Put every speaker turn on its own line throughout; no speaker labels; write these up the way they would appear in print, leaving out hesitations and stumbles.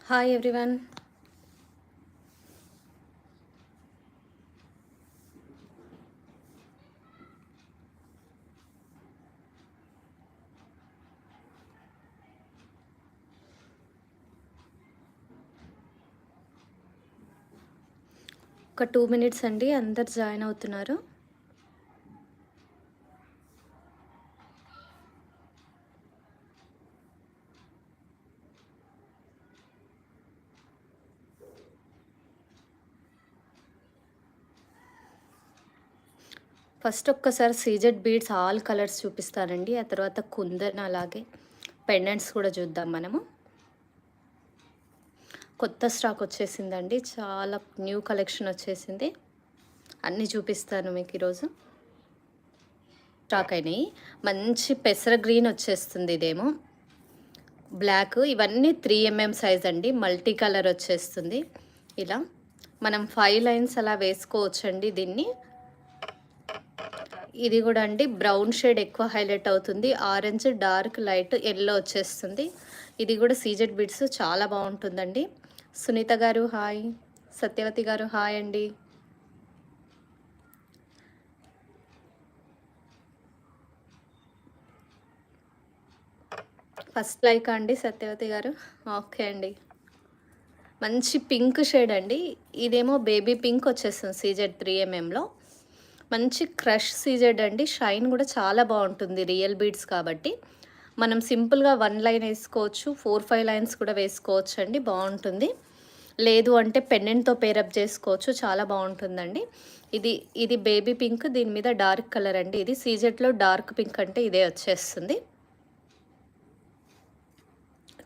Hi everyone. ఒక 2 minutes అండి, అందరు జాయిన్ అవుతున్నారు. ఫస్ట్ ఒక్కసారి సీజెడ్ బీడ్స్ ఆల్ కలర్స్ చూపిస్తానండి. ఆ తర్వాత కుందన్ అలాగే పెండెంట్స్ కూడా చూద్దాం మనము. కొత్త స్టాక్ వచ్చేసిందండి, చాలా న్యూ కలెక్షన్ వచ్చేసింది. అన్నీ చూపిస్తాను మీకు ఈరోజు. స్టాక్ అయినాయి. మంచి పెసర గ్రీన్ వచ్చేస్తుంది, ఇదేమో బ్లాక్. ఇవన్నీ 3mm సైజ్ అండి, మల్టీ కలర్ వచ్చేస్తుంది. ఇలా మనం 5 లైన్స్ అలా వేసుకోవచ్చండి దీన్ని. ఇది కూడా అండి బ్రౌన్ షేడ్ ఎక్కువ హైలైట్ అవుతుంది, ఆరెంజ్ డార్క్ లైట్ ఎల్లో వచ్చేస్తుంది. ఇది కూడా సీజెడ్ బిడ్స్ చాలా బాగుంటుందండి. సునీత గారు హాయ్, సత్యవతి గారు హాయ్ అండి. ఫస్ట్ లైక్ అండి సత్యవతి గారు. ఓకే అండి. మంచి పింక్ షేడ్ అండి, ఇదేమో బేబీ పింక్ వచ్చేస్తుంది సీజెడ్ 3mmలో. మంచి క్రష్ సీజెడ్ అండి, షైన్ కూడా చాలా బాగుంటుంది, రియల్ బీడ్స్ కాబట్టి. మనం సింపుల్గా 1 లైన్ వేసుకోవచ్చు, 4-5 లైన్స్ కూడా వేసుకోవచ్చు అండి, బాగుంటుంది. లేదు అంటే పెండెంట్తో పేరప్ చేసుకోవచ్చు, చాలా బాగుంటుందండి. ఇది ఇది బేబీ పింక్, దీని మీద డార్క్ కలర్ అండి. ఇది సీజెడ్లో డార్క్ పింక్ అంటే ఇదే వచ్చేస్తుంది.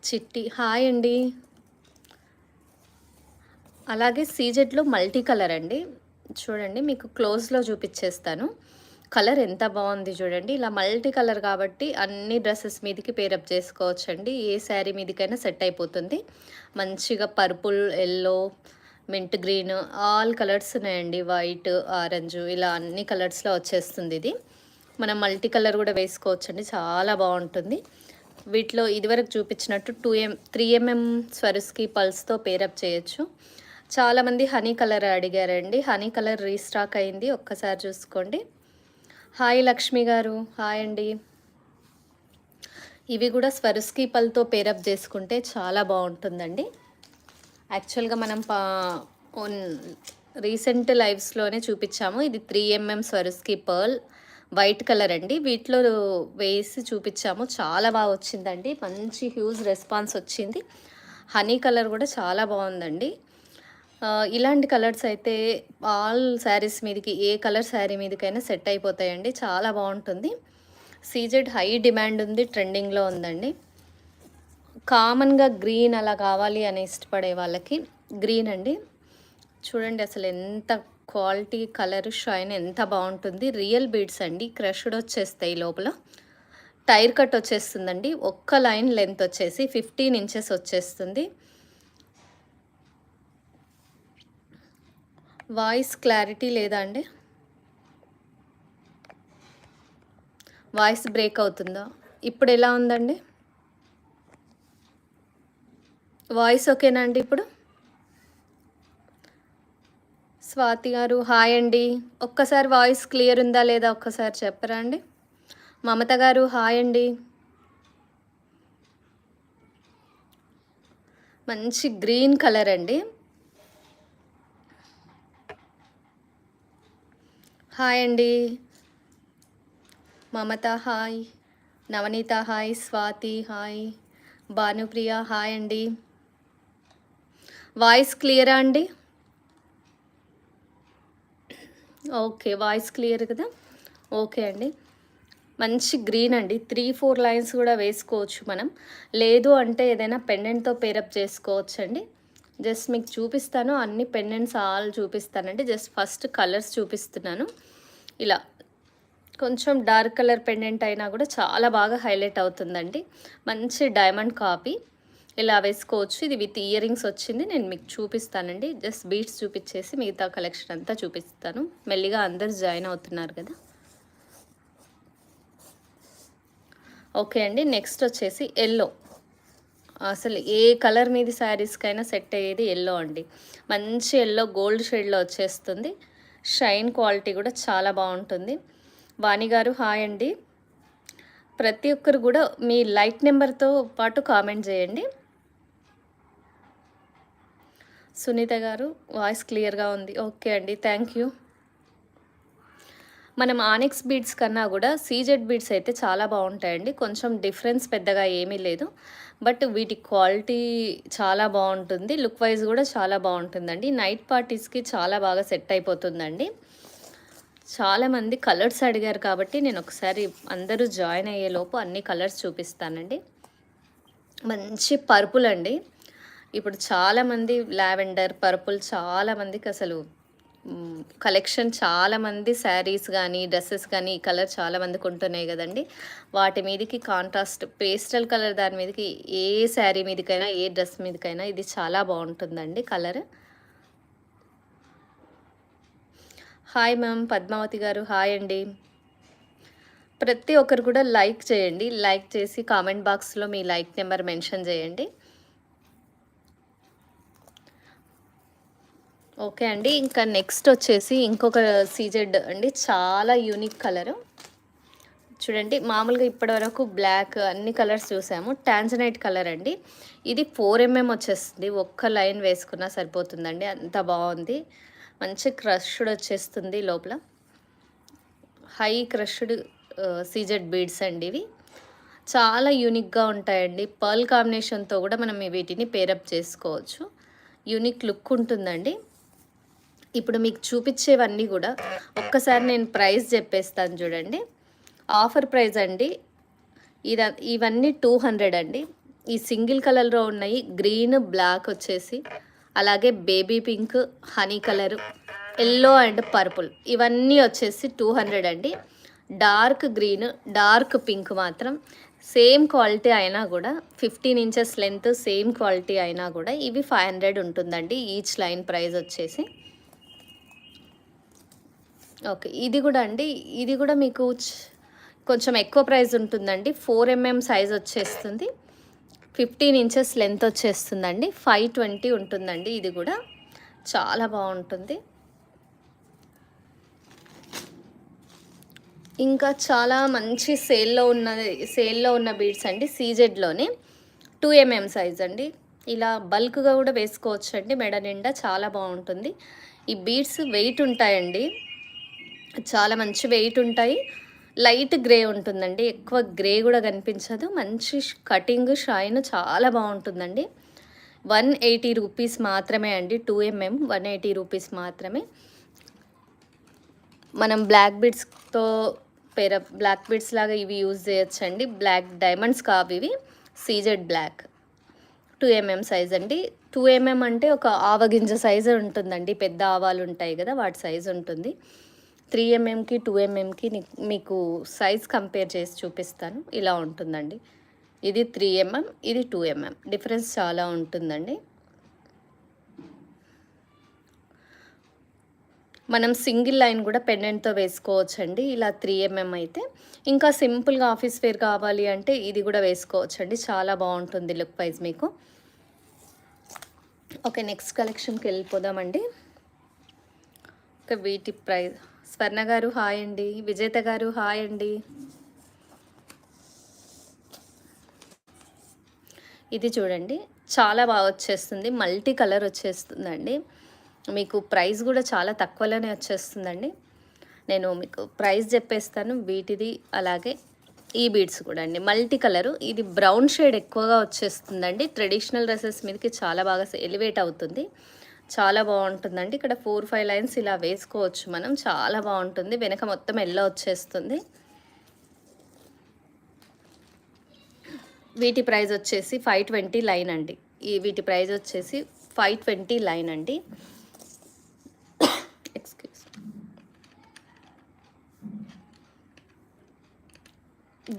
చిట్టి హాయ్ అండి. అలాగే సీజెడ్లో మల్టీ కలర్ అండి, చూడండి మీకు క్లోజ్లో చూపించేస్తాను. కలర్ ఎంత బాగుంది చూడండి. ఇలా మల్టీ కలర్ కాబట్టి అన్ని డ్రెస్సెస్ మీదకి పేరప్ చేసుకోవచ్చండి, ఏ శారీ మీదకైనా సెట్ అయిపోతుంది. మంచిగా purple, yellow, mint green all colours ఉన్నాయండి, వైట్, ఆరెంజ్ ఇలా అన్ని కలర్స్లో వచ్చేస్తుంది. ఇది మనం మల్టీ కలర్ కూడా వేసుకోవచ్చండి, చాలా బాగుంటుంది. వీటిలో ఇదివరకు చూపించినట్టు 3mm స్వరుస్కి పల్స్తో పేరప్ చేయొచ్చు. చాలామంది హనీ కలర్ అడిగారండి, హనీ కలర్ రీస్టాక్ అయింది, ఒక్కసారి చూసుకోండి. హాయ్ లక్ష్మి గారు హాయ్ అండి. ఇవి కూడా స్వరుస్కి పల్తో పేరప్ చేసుకుంటే చాలా బాగుంటుందండి. యాక్చువల్గా మనం రీసెంట్ లైవ్స్లోనే చూపించాము. ఇది 3mm స్వరుస్కి పర్ల్ వైట్ కలర్ అండి, వీటిలో వేసి చూపించాము, చాలా బాగా వచ్చిందండి, మంచి హ్యూజ్ రెస్పాన్స్ వచ్చింది. హనీ కలర్ కూడా చాలా బాగుందండి. ఇలాంటి కలర్స్ అయితే ఆల్ శారీస్ మీదకి, ఏ కలర్ శారీ మీదకైనా సెట్ అయిపోతాయండి, చాలా బాగుంటుంది. సీజెడ్ హై డిమాండ్ ఉంది, ట్రెండింగ్లో ఉందండి. కామన్గా గ్రీన్ అలా కావాలి అని ఇష్టపడే వాళ్ళకి గ్రీన్ అండి. చూడండి అసలు ఎంత క్వాలిటీ, కలర్, షైన్ ఎంత బాగుంటుంది. రియల్ బీడ్స్ అండి, క్రష్డ్ వచ్చేస్తాయి లోపల. టైర్ కట్ వచ్చేస్తుందండి, ఒక్క లైన్ లెంత్ వచ్చేసి 15 ఇంచెస్ వచ్చేస్తుంది. వాయిస్ క్లారిటీ లేదా అండి? వాయిస్ బ్రేక్ అవుతుందా? ఇప్పుడు ఎలా ఉందండి? వాయిస్ ఓకేనా అండి ఇప్పుడు? స్వాతి గారు హాయ్ అండి. ఒక్కసారి వాయిస్ క్లియర్ ఉందా లేదా ఒక్కసారి చెప్పరా అండి? మమత గారు హాయ్ అండి. మంచి గ్రీన్ కలర్ అండి. హాయ్ అండి. Mamata hi, Navaneetha hi, Swathi hi, Bhanupriya hi అండి. వాయిస్ క్లియరా అండి? ఓకే, వాయిస్ క్లియర్ కదా, ఓకే అండి. మంచి గ్రీన్ అండి, 3-4 లైన్స్ కూడా వేసుకోవచ్చు మనం. లేదు అంటే ఏదైనా పెండెంట్తో పేరప్ చేసుకోవచ్చు అండి. జస్ట్ మీకు చూపిస్తాను, అన్ని పెండెంట్స్ ఆల్ చూపిస్తానండి. జస్ట్ ఫస్ట్ కలర్స్ చూపిస్తున్నాను. ఇలా కొంచెం డార్క్ కలర్ పెండెంట్ అయినా కూడా చాలా బాగా హైలైట్ అవుతుందండి. మంచి డైమండ్ కాపీ ఇలా వేసుకోవచ్చు. ఇది విత్ ఇయర్ రింగ్స్ వచ్చింది, నేను మీకు చూపిస్తానండి. జస్ట్ బీడ్స్ చూపించేసి మిగతా కలెక్షన్ అంతా చూపిస్తాను. మెల్లిగా అందరు జాయిన్ అవుతున్నారు కదా. ఓకే అండి, నెక్స్ట్ వచ్చేసి ఎల్లో. అసలు ఏ కలర్ మీది శారీస్కైనా సెట్ అయ్యేది ఎల్లో అండి. మంచి ఎల్లో గోల్డ్ షేడ్లో వచ్చేస్తుంది. షైన్ క్వాలిటీ కూడా చాలా బాగుంటుంది. వాణి గారు హాయ్ అండి. ప్రతి ఒక్కరు కూడా మీ లైక్ నెంబర్తో పాటు కామెంట్ చేయండి. సునీత గారు వాయిస్ క్లియర్గా ఉంది. ఓకే అండి, థ్యాంక్ యూ. మనం ఆనిక్స్ బీడ్స్ కన్నా కూడా సీజెడ్ బీడ్స్ అయితే చాలా బాగుంటాయండి. కొంచెం డిఫరెన్స్ పెద్దగా ఏమీ లేదు, బట్ వీటి క్వాలిటీ చాలా బాగుంటుంది. లుక్ వైజ్ కూడా చాలా బాగుంటుందండి. నైట్ పార్టీస్కి చాలా బాగా సెట్ అయిపోతుందండి. చాలామంది కలర్స్ అడిగారు కాబట్టి నేను ఒకసారి అందరూ జాయిన్ అయ్యేలోపు అన్ని కలర్స్ చూపిస్తానండి. మంచి పర్పుల్ అండి. ఇప్పుడు చాలామంది లావెండర్ పర్పుల్ చాలామందికి అసలు కలెక్షన్ చాలామంది శారీస్ కానీ డ్రెస్సెస్ కానీ ఈ కలర్ చాలామంది కొంటున్నాయి కదండి. వాటి మీదకి కాంట్రాస్ట్ పేస్టల్ కలర్ దాని మీదకి ఏ శారీ మీదకైనా ఏ డ్రెస్ మీదకైనా ఇది చాలా బాగుంటుందండి కలర్. హాయ్ మ్యామ్ పద్మావతి గారు హాయ్ అండి. ప్రతి ఒక్కరు కూడా లైక్ చేయండి. లైక్ చేసి కామెంట్ బాక్స్లో మీ లైక్ నెంబర్ మెన్షన్ చేయండి. ఓకే అండి. ఇంకా నెక్స్ట్ వచ్చేసి ఇంకొక సీజెడ్ అండి. చాలా యూనిక్ కలరు చూడండి. మామూలుగా ఇప్పటివరకు బ్లాక్ అన్ని కలర్స్ చూసాము. టాంజనైట్ కలర్ అండి. ఇది 4mm వచ్చేస్తుంది. ఒక్క లైన్ వేసుకున్నా సరిపోతుందండి, అంత బాగుంది. మంచి క్రష్డ్ వచ్చేస్తుంది లోపల. హై క్రష్డ్ సీజెడ్ బీడ్స్ అండి ఇవి. చాలా యూనిక్గా ఉంటాయండి. పర్ల్ కాంబినేషన్తో కూడా మనం వీటిని పేరప్ చేసుకోవచ్చు. యూనిక్ లుక్ ఉంటుందండి. ఇప్పుడు మీకు చూపించేవన్నీ కూడా ఒక్కసారి నేను ప్రైస్ చెప్పేస్తాను చూడండి. ఆఫర్ ప్రైస్ అండి. ఇవన్నీ 200 అండి. ఈ సింగిల్ కలర్లో ఉన్నాయి గ్రీన్ బ్లాక్ వచ్చేసి, అలాగే baby pink honey colour yellow and purple ఇవన్నీ వచ్చేసి 200 అండి. డార్క్ గ్రీన్ డార్క్ పింక్ మాత్రం సేమ్ క్వాలిటీ అయినా కూడా 15 ఇంచెస్ లెంత్ సేమ్ క్వాలిటీ అయినా కూడా ఇవి 500 ఉంటుందండి ఈచ్ లైన్ ప్రైస్ వచ్చేసి. ఓకే ఇది కూడా అండి, ఇది కూడా మీకు కొంచెం ఎక్కువ ప్రైస్ ఉంటుందండి. 4mm సైజ్ వచ్చేస్తుంది. 15 ఇంచెస్ లెంత్ వచ్చేస్తుందండి. 520 ఉంటుందండి. ఇది కూడా చాలా బాగుంటుంది. ఇంకా చాలా మంచి సేల్లో ఉన్న బీడ్స్ అండి. సీజెడ్లోనే 2mm సైజ్ అండి. ఇలా బల్క్గా కూడా వేసుకోవచ్చు అండి. మెడ నిండా చాలా బాగుంటుంది. ఈ బీడ్స్ వెయిట్ ఉంటాయండి, చాలా మంచి వెయిట్ ఉంటాయి. లైట్ గ్రే ఉంటుందండి, ఎక్కువ గ్రే కూడా కనిపించదు. మంచి కటింగ్ షైన్ చాలా బాగుంటుందండి. 180 రూపీస్ మాత్రమే అండి. 2mm 180 రూపీస్ మాత్రమే. మనం బ్లాక్ బీడ్స్తో బ్లాక్ బీడ్స్ లాగా ఇవి యూజ్ చేయొచ్చండి. బ్లాక్ డైమండ్స్ కావు ఇవి. సీజెడ్ బ్లాక్ 2mm సైజ్ అండి. 2mm అంటే ఒక ఆవగింజ సైజు ఉంటుందండి. పెద్ద ఆవాలు ఉంటాయి కదా, వాటి సైజు ఉంటుంది. 3mmకి 2mmకి మీకు సైజ్ కంపేర్ చేసి చూపిస్తాను. ఇలా ఉంటుందండి. ఇది 3mm, ఇది 2mm. డిఫరెన్స్ చాలా ఉంటుందండి. మనం సింగిల్ లైన్ కూడా పెండెంట్తో వేసుకోవచ్చండి. ఇలా 3mm అయితే. ఇంకా సింపుల్గా ఆఫీస్ వేర్ కావాలి అంటే ఇది కూడా వేసుకోవచ్చండి. చాలా బాగుంటుంది లుక్ వైజ్ మీకు. ఓకే నెక్స్ట్ కలెక్షన్కి వెళ్ళిపోదామండి. ఓకే వీటి ప్రైస్. స్వర్ణ గారు హాయ్ అండి. విజేత గారు హాయ్ అండి. ఇది చూడండి చాలా బాగా వచ్చేస్తుంది. మల్టీ కలర్ వచ్చేస్తుందండి. మీకు ప్రైస్ కూడా చాలా తక్కువలోనే వచ్చేస్తుందండి. నేను మీకు ప్రైస్ చెప్పేస్తాను వీటిది. అలాగే ఈ బీడ్స్ కూడా అండి మల్టీ కలరు. ఇది బ్రౌన్ షేడ్ ఎక్కువగా వచ్చేస్తుందండి. ట్రెడిషనల్ డ్రెస్సెస్ మీదకి చాలా బాగా ఎలివేట్ అవుతుంది. చాలా బాగుంటుందండి. ఇక్కడ 4-5 లైన్స్ ఇలా వేసుకోవచ్చు మనం. చాలా బాగుంటుంది. వెనక మొత్తం ఎల్లో వచ్చేస్తుంది. వీటి ప్రైస్ వచ్చేసి 520 లైన్ అండి. వీటి ప్రైస్ వచ్చేసి 520 లైన్ అండి. ఎక్స్క్యూజ్.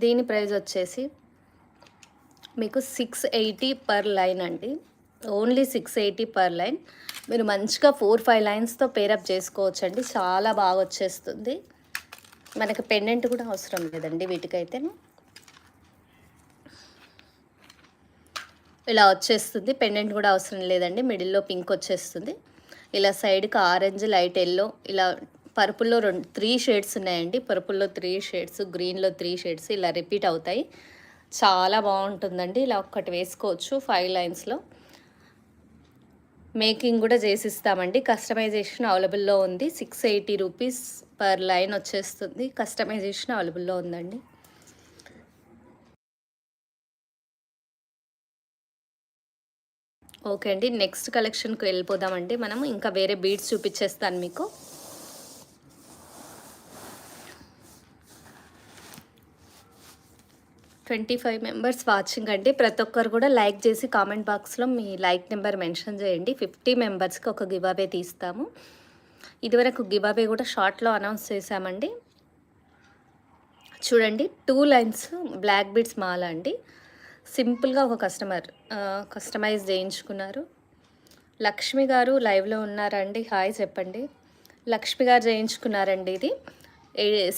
దీని ప్రైస్ వచ్చేసి మీకు 680 పర్ లైన్ అండి. Only 680 per line. మీరు మంచిగా 4-5 లైన్స్తో పేరప్ చేసుకోవచ్చండి. చాలా బాగా వచ్చేస్తుంది. మనకు పెండెంట్ కూడా అవసరం లేదండి వీటికైతే. ఇలా వచ్చేస్తుంది. పెండెంట్ కూడా అవసరం లేదండి. మిడిల్‌లో పింక్ వచ్చేస్తుంది. ఇలా సైడ్‌కి ఆరెంజ్, లైట్ యెల్లో, ఇలా పర్పుల్‌లో 3 షేడ్స్ ఉన్నాయండి. పర్పుల్‌లో 3 షేడ్స్, గ్రీన్‌లో 3 షేడ్స్ ఇలా రిపీట్ అవుతాయి. చాలా బాగుంటుందండి. ఇలా ఒక్కటి వేసుకోవచ్చు 5 లైన్స్‌లో. మేకింగ్ కూడా చేసిస్తామండి. కస్టమైజేషన్ అవైలబుల్‌లో ఉంది. 680 రూపీస్ పర్ లైన్ వచ్చేస్తుంది. కస్టమైజేషన్ అవైలబుల్‌లో ఉందండి. ఓకే అండి. నెక్స్ట్ కలెక్షన్‌కి వెళ్ళిపోదామండి మనం. ఇంకా వేరే బీడ్స్ చూపించేస్తాను మీకు. 25 మెంబర్స్ వాచింగ్ అండి. ప్రతి ఒక్కరు కూడా లైక్ చేసి కామెంట్ బాక్స్‌లో మీ లైక్ నెంబర్ మెన్షన్ చేయండి. 50 మెంబర్స్‌కి ఒక గివ్ అవే తీస్తాము. ఇదివరకు గివ్ అవే కూడా షార్ట్‌లో అనౌన్స్ చేశామండి. చూడండి 2 లైన్స్ బ్లాక్ బీడ్స్ మాల అండి. సింపుల్‌గా ఒక కస్టమర్ కస్టమైజ్ చేయించుకున్నారు. లక్ష్మి గారు లైవ్‌లో ఉన్నారా అండి? హాయ్ చెప్పండి. లక్ష్మి గారు చేయించుకున్నారండి ఇది.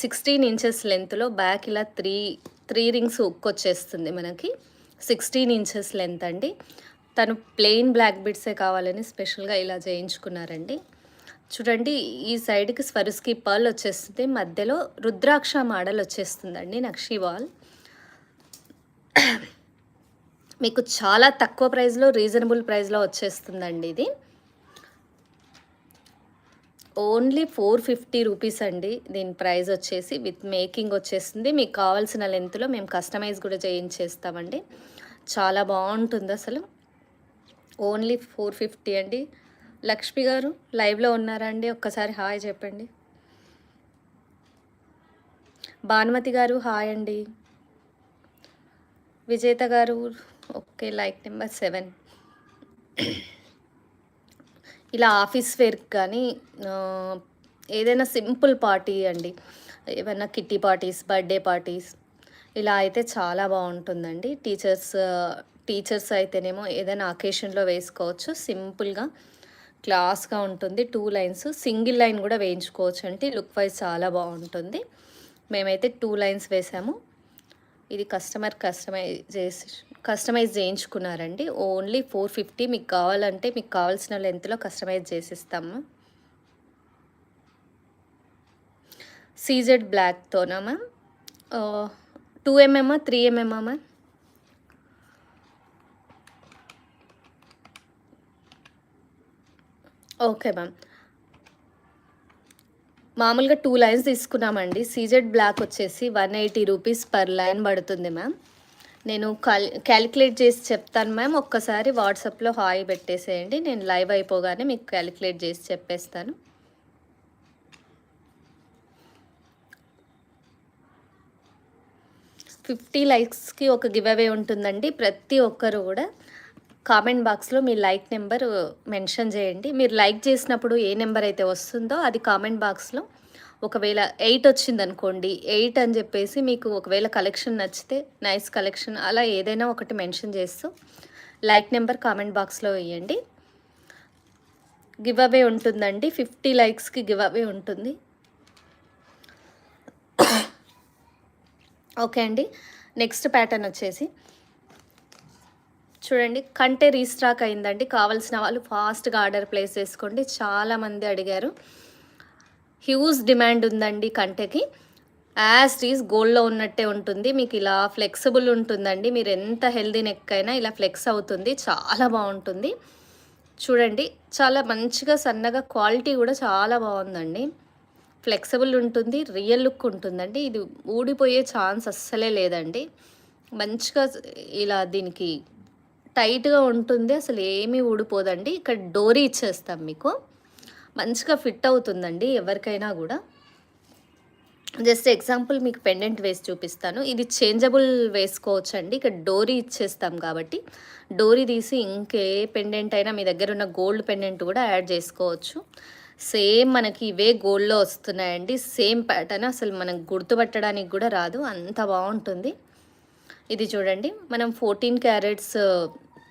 16 ఇంచెస్ లెంత్‌లో బ్యాక్ ఇలా 3 రింగ్స్ హుక్ వచ్చేస్తుంది మనకి. 16 ఇంచెస్ లెంత్ అండి. తను ప్లెయిన్ బ్లాక్ బీడ్సే కావాలని స్పెషల్‌గా ఇలా చేయించుకున్నారండి. చూడండి ఈ సైడ్‌కి స్వరుస్కి పర్ల్ వచ్చేస్తుంది. మధ్యలో రుద్రాక్ష మోడల్ వచ్చేస్తుందండి నక్షి వాల్. మీకు చాలా తక్కువ ప్రైస్‌లో రీజనబుల్ ప్రైస్‌లో వచ్చేస్తుందండి ఇది. ఓన్లీ 450 రూపీస్ అండి. దీని ప్రైస్ వచ్చేసి విత్ మేకింగ్ వచ్చేస్తుంది. మీకు కావాల్సిన లెంత్‌లో మేము కస్టమైజ్ కూడా చేయించేస్తామండి. చాలా బాగుంటుంది అసలు. ఓన్లీ 450 అండి. లక్ష్మి గారు లైవ్‌లో ఉన్నారా అండి? ఒక్కసారి హాయ్ చెప్పండి. భానుమతి గారు హాయ్ అండి. విజేత గారు ఓకే లైక్ నెంబర్ 7. ఇలా ఆఫీస్ వేర్‌కి కానీ ఏదైనా సింపుల్ పార్టీ అండి. ఏవైనా కిట్టి పార్టీస్, బర్త్‌డే పార్టీస్ ఇలా అయితే చాలా బాగుంటుందండి. టీచర్స్ అయితేనేమో ఏదైనా అకేషన్‌లో వేసుకోవచ్చు. సింపుల్‌గా క్లాస్‌గా ఉంటుంది. 2 లైన్స్ సింగిల్ లైన్ కూడా వేయించుకోవచ్చండి. లుక్ వైజ్ చాలా బాగుంటుంది. మేమైతే 2 లైన్స్ వేసాము. ఇది కస్టమైజ్ చేయించుకున్నారండి. ఓన్లీ 450. మీకు కావాలంటే మీకు కావాల్సిన లెంత్‌లో కస్టమైజ్ చేసిస్తాము. సీజెడ్ బ్లాక్‌తోనా మ్యామ్? 2 ఎంఎమ్మా? 3 ఎంఎమ్మా మ్యామ్? Okay ma'am. మామూలుగా 2 లైన్స్ తీసుకున్నామండి. సీజెడ్ బ్లాక్ వచ్చేసి 180 రూపీస్ పర్ లైన్ పడుతుంది మ్యామ్. నేను క్యాలిక్యులేట్ చేసి చెప్తాను మ్యామ్. ఒక్కసారి వాట్సాప్‌లో హాయ్ పెట్టేసేయండి. నేను లైవ్ అయిపోగానే మీకు క్యాలిక్యులేట్ చేసి చెప్పేస్తాను. ఫిఫ్టీ లైక్స్‌కి ఒక గివ్ అవే ఉంటుందండి. ప్రతి ఒక్కరు కూడా కామెంట్ బాక్స్‌లో మీ లైక్ నెంబర్ మెన్షన్ చేయండి. మీరు లైక్ చేసినప్పుడు ఏ నెంబర్ అయితే వస్తుందో అది కామెంట్ బాక్స్‌లో ఒకవేళ 8 వచ్చిందనుకోండి, 8 అని చెప్పేసి మీకు ఒకవేళ కలెక్షన్ నచ్చితే నైస్ కలెక్షన్ అలా ఏదైనా ఒకటి మెన్షన్ చేస్తూ లైక్ నెంబర్ కామెంట్ బాక్స్‌లో వేయండి. గివ్ అవే ఉంటుందండి. 50 లైక్స్‌కి గివ్ అవే ఉంటుంది. ఓకే అండి. నెక్స్ట్ ప్యాటర్న్ వచ్చేసి చూడండి కంటే రీస్టాక్ అయిందండి. కావాల్సిన వాళ్ళు ఫాస్ట్‌గా ఆర్డర్ ప్లేస్ చేసుకోండి. చాలామంది అడిగారు. హ్యూజ్ డిమాండ్ ఉందండి కంటెకి. యాజ్ ఇట్ ఈజ్ గోల్డ్‌లో ఉన్నట్టే ఉంటుంది. మీకు ఇలా ఫ్లెక్సిబుల్ ఉంటుందండి. మీరు ఎంత హెల్తీ నెక్ అయినా ఇలా ఫ్లెక్స్ అవుతుంది. చాలా బాగుంటుంది. చూడండి చాలా మంచిగా సన్నగా క్వాలిటీ కూడా చాలా బాగుందండి. ఫ్లెక్సిబుల్ ఉంటుంది. రియల్ లుక్ ఉంటుందండి. ఇది ఊడిపోయే ఛాన్స్ అస్సలే లేదండి. మంచిగా ఇలా దీనికి టైట్‌గా ఉంటుంది. అసలు ఏమీ ఊడిపోదండి. ఇక్కడ డోరీ ఇచ్చేస్తాం మీకు. మంచిగా ఫిట్ అవుతుందండి ఎవరికైనా కూడా. జస్ట్ ఎగ్జాంపుల్ మీకు పెండెంట్ వేసి చూపిస్తాను. ఇది చేంజబుల్ వేసుకోవచ్చండి. ఇక్కడ డోరీ ఇచ్చేస్తాం కాబట్టి డోరీ తీసి ఇంకే పెండెంట్ అయినా మీ దగ్గర ఉన్న గోల్డ్ పెండెంట్ కూడా యాడ్ చేసుకోవచ్చు. సేమ్ మనకి ఇవే గోల్డ్‌లో వస్తున్నాయండి. సేమ్ ప్యాటర్న్ అసలు మనం గుర్తుపట్టడానికి కూడా రాదు. అంత బాగుంటుంది. ఇది చూడండి మనం 14 క్యారెట్స్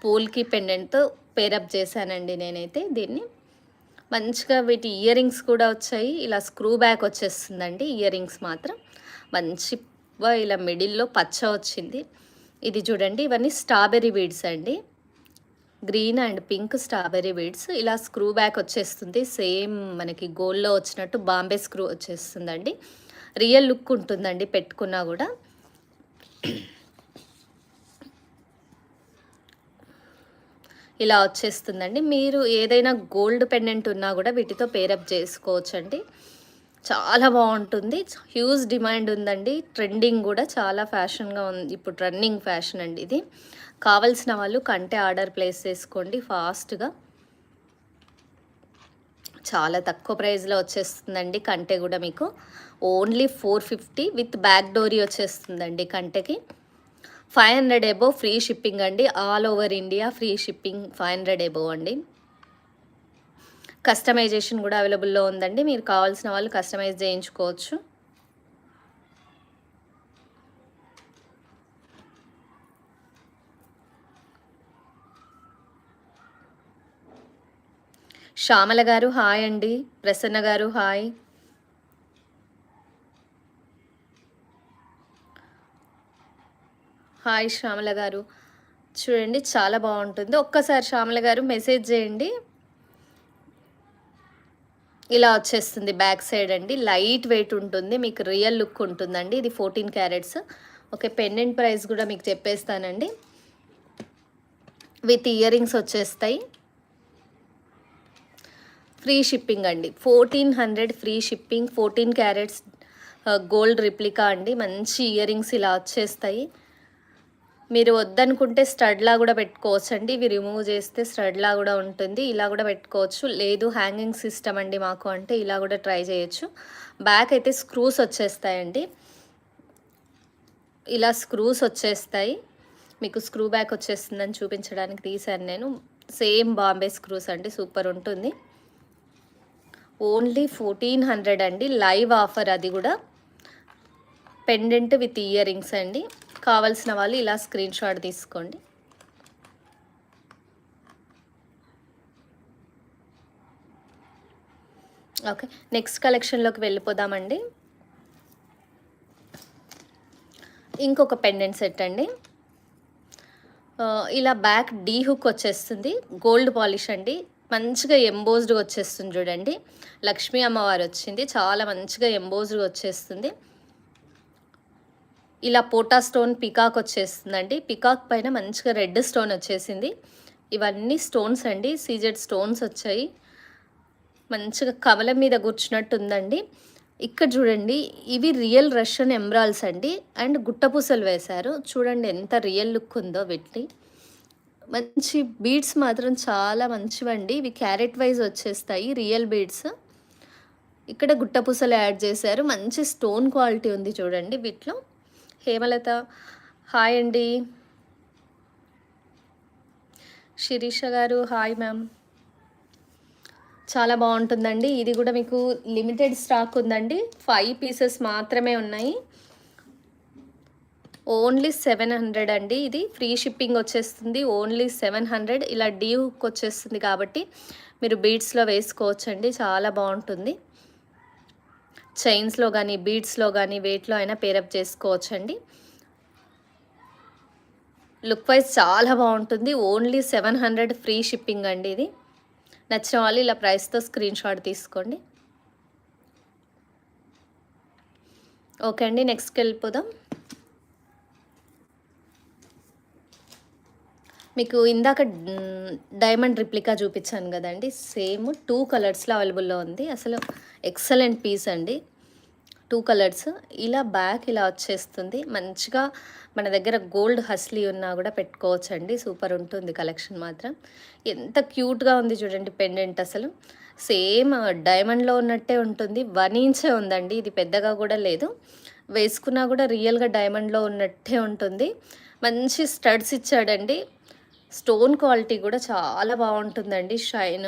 పూల్‌కి పెండెంట్‌తో పేరప్ చేశానండి నేనైతే దీన్ని. మంచిగా వీటి ఇయర్ రింగ్స్ కూడా వచ్చాయి. ఇలా స్క్రూ బ్యాక్ వచ్చేస్తుందండి ఇయర్ రింగ్స్ మాత్రం. మంచిగా ఇలా మిడిల్‌లో పచ్చ వచ్చింది. ఇది చూడండి ఇవన్నీ స్ట్రాబెర్రీ బీడ్స్ అండి. Green and pink strawberry beads. ఇలా స్క్రూ బ్యాక్ వచ్చేస్తుంది. సేమ్ మనకి గోల్డ్‌లో వచ్చినట్టు బాంబే స్క్రూ వచ్చేస్తుందండి. రియల్ లుక్ ఉంటుందండి పెట్టుకున్నా గూడా. ఇలా వచ్చేస్తుందండి. మీరు ఏదైనా గోల్డ్ పెండెంట్ ఉన్నా గూడా వీటితో పేరప్ చేసుకోవచ్చండి. చాలా బాగుంటుంది. హ్యూజ్ డిమాండ్ ఉందండి. ట్రెండింగ్ కూడా చాలా ఫ్యాషన్గా ఉంది. ఇప్పుడు రన్నింగ్ ఫ్యాషన్ అండి ఇది. కావాల్సిన వాళ్ళు కంటే ఆర్డర్ ప్లేస్ చేసుకోండి ఫాస్ట్గా. చాలా తక్కువ ప్రైస్లో వచ్చేస్తుందండి కంటే కూడా మీకు. ఓన్లీ 450 విత్ బ్యాక్ డోరీ వచ్చేస్తుందండి కంటెకి. 500 అబోవ్ ఫ్రీ షిప్పింగ్ అండి. All over India free shipping 500 above అండి. కస్టమైజేషన్ కూడా అవైలబుల్లో ఉందండి. మీరు కావాల్సిన వాళ్ళు కస్టమైజ్ చేయించుకోవచ్చు. శ్యామల గారు హాయ్ అండి. ప్రసన్న గారు హాయ్. హాయ్ శ్యామల గారు. చూడండి చాలా బాగుంటుంది. ఒక్కసారి శ్యామల గారు మెసేజ్ చేయండి. ఇలా వచ్చేస్తుంది బ్యాక్ సైడ్ అండి. లైట్ వెయిట్ ఉంటుంది. మీకు రియల్ లుక్ ఉంటుందండి. ఇది 14 క్యారెట్స్. ఓకే, పెండెంట్ ప్రైస్ కూడా మీకు చెప్పేస్తానండి. విత్ ఇయర్ రింగ్స్ వచ్చేస్తాయి. ఫ్రీ షిప్పింగ్ అండి. 1400 free shipping. 14 carats gold replica అండి. మంచి ఇయర్ రింగ్స్ ఇలా వచ్చేస్తాయి. మీరు వద్దనుకుంటే స్టడ్లా కూడా పెట్టుకోవచ్చు అండి. ఇవి రిమూవ్ చేస్తే స్టడ్లా కూడా ఉంటుంది. ఇలా కూడా పెట్టుకోవచ్చు. లేదు హ్యాంగింగ్ సిస్టమ్ అండి మాకు అంటే ఇలా కూడా ట్రై చేయొచ్చు. బ్యాక్ అయితే స్క్రూస్ వచ్చేస్తాయండి. ఇలా స్క్రూస్ వచ్చేస్తాయి. మీకు స్క్రూ బ్యాక్ వచ్చేస్తుందని చూపించడానికి తీశాను నేను. సేమ్ బాంబే స్క్రూస్ అండి. సూపర్ ఉంటుంది. ఓన్లీ 1400 అండి. లైవ్ ఆఫర్ అది కూడా. పెండెంట్ విత్ ఇయర్ రింగ్స్ అండి. కావాల్సిన వాళ్ళు ఇలా స్క్రీన్ షాట్ తీసుకోండి. ఓకే, నెక్స్ట్ కలెక్షన్లోకి వెళ్ళిపోదామండి. ఇంకొక పెండెంట్ సెట్ అండి. ఇలా బ్యాక్ డీ హుక్ వచ్చేస్తుంది. గోల్డ్ పాలిష్ అండి. మంచిగా ఎంబోజ్డ్గా వచ్చేస్తుంది చూడండి. లక్ష్మీ అమ్మవారు వచ్చింది. చాలా మంచిగా ఎంబోజ్డ్గా వచ్చేస్తుంది. ఇలా పోటా స్టోన్ పికాక్ వచ్చేస్తుందండి. పికాక్ పైన మంచిగా రెడ్ స్టోన్ వచ్చేసింది. ఇవన్నీ స్టోన్స్ అండి. సీజెడ్ స్టోన్స్ వచ్చాయి. మంచిగా కమలం మీద కూర్చున్నట్టు ఉందండి. ఇక్కడ చూడండి, ఇవి రియల్ రష్యన్ ఎమ్రాల్స్ అండి. అండ్ గుట్టపూసలు వేశారు. చూడండి ఎంత రియల్ లుక్ ఉందో వీటి. మంచి బీడ్స్ మాత్రం చాలా మంచివండి. ఇవి క్యారెట్ వైజ్ వచ్చేస్తాయి రియల్ బీడ్స్. ఇక్కడ గుట్టపూసలు యాడ్ చేశారు. మంచి స్టోన్ క్వాలిటీ ఉంది చూడండి వీటిలో. హేమలత హాయ్ అండి. శిరీష గారు హాయ్ మ్యామ్. చాలా బాగుంటుందండి. ఇది కూడా మీకు లిమిటెడ్ స్టాక్ ఉందండి. 5 పీసెస్ మాత్రమే ఉన్నాయి. ఓన్లీ 700 అండి. ఇది ఫ్రీ షిప్పింగ్ వచ్చేస్తుంది. ఓన్లీ 700. ఇలా డీ హుక్ వచ్చేస్తుంది కాబట్టి మీరు బీడ్స్లో వేసుకోవచ్చండి. చాలా బాగుంటుంది. చైన్స్లో కానీ బీడ్స్లో కానీ వేట్లో అయినా పేరప్ చేసుకోవచ్చండి. లుక్ వైజ్ చాలా బాగుంటుంది. ఓన్లీ 700 ఫ్రీ షిప్పింగ్ అండి. ఇది నచ్చిన వాళ్ళు ఇలా ప్రైస్తో స్క్రీన్ షాట్ తీసుకోండి. ఓకే అండి, నెక్స్ట్కి వెళ్ళిపోదాం. మీకు ఇందాక డైమండ్ రిప్లికా చూపించాను కదండి. సేమ్ 2 కలర్స్లో అవైలబుల్లో ఉంది. అసలు ఎక్సలెంట్ పీస్ అండి. 2 కలర్స్. ఇలా బ్యాక్ ఇలా వచ్చేస్తుంది. మంచిగా మన దగ్గర గోల్డ్ హస్లీ ఉన్నా కూడా పెట్టుకోవచ్చండి. సూపర్ ఉంటుంది కలెక్షన్ మాత్రం. ఎంత క్యూట్గా ఉంది చూడండి పెండెంట్. అసలు సేమ్ డైమండ్లో ఉన్నట్టే ఉంటుంది. 1 ఇంచే ఉందండి. ఇది పెద్దగా కూడా లేదు. వేసుకున్నా కూడా రియల్గా డైమండ్లో ఉన్నట్టే ఉంటుంది. మంచి స్టడ్స్ ఇచ్చాడండి. స్టోన్ క్వాలిటీ కూడా చాలా బాగుంటుందండి. షైన్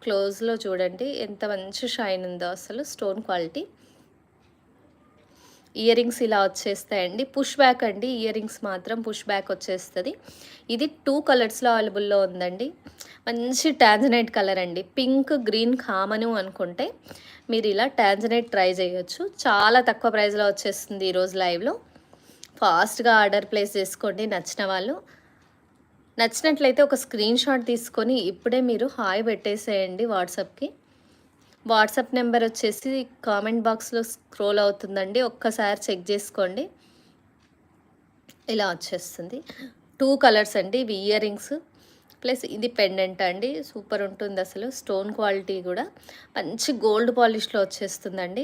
క్లోజ్లో చూడండి ఎంత మంచి షైన్ ఉందో అసలు. Stone quality. ఇయర్ రింగ్స్ ఇలా వచ్చేస్తాయండి. పుష్ బ్యాక్ అండి. ఇయర్ రింగ్స్ మాత్రం పుష్ బ్యాక్ వచ్చేస్తుంది. ఇది 2 కలర్స్లో అవైలబుల్లో ఉందండి. మంచి టాంజనైట్ కలర్ అండి. పింక్ గ్రీన్ కామను అనుకుంటే మీరు ఇలా టాంజనైట్ ట్రై చేయొచ్చు. చాలా తక్కువ ప్రైస్లో వచ్చేస్తుంది ఈరోజు లైవ్లో. ఫాస్ట్గా ఆర్డర్ ప్లేస్ చేసుకోండి నచ్చిన వాళ్ళు. నచ్చినట్లయితే ఒక స్క్రీన్ షాట్ తీసుకొని ఇప్పుడే మీరు హాయ్ పెట్టేసేయండి వాట్సాప్కి. వాట్సాప్ నెంబర్ వచ్చేసి కామెంట్ బాక్స్లో స్క్రోల్ అవుతుందండి, ఒక్కసారి చెక్ చేసుకోండి. ఇలా వచ్చేస్తుంది. 2 కలర్స్ అండి ఇవి, ఇయర్ రింగ్స్ ప్లస్ ఇది పెండెంట్ అండి. సూపర్ ఉంటుంది అసలు. స్టోన్ క్వాలిటీ కూడా మంచి గోల్డ్ పాలిష్లో వచ్చేస్తుందండి.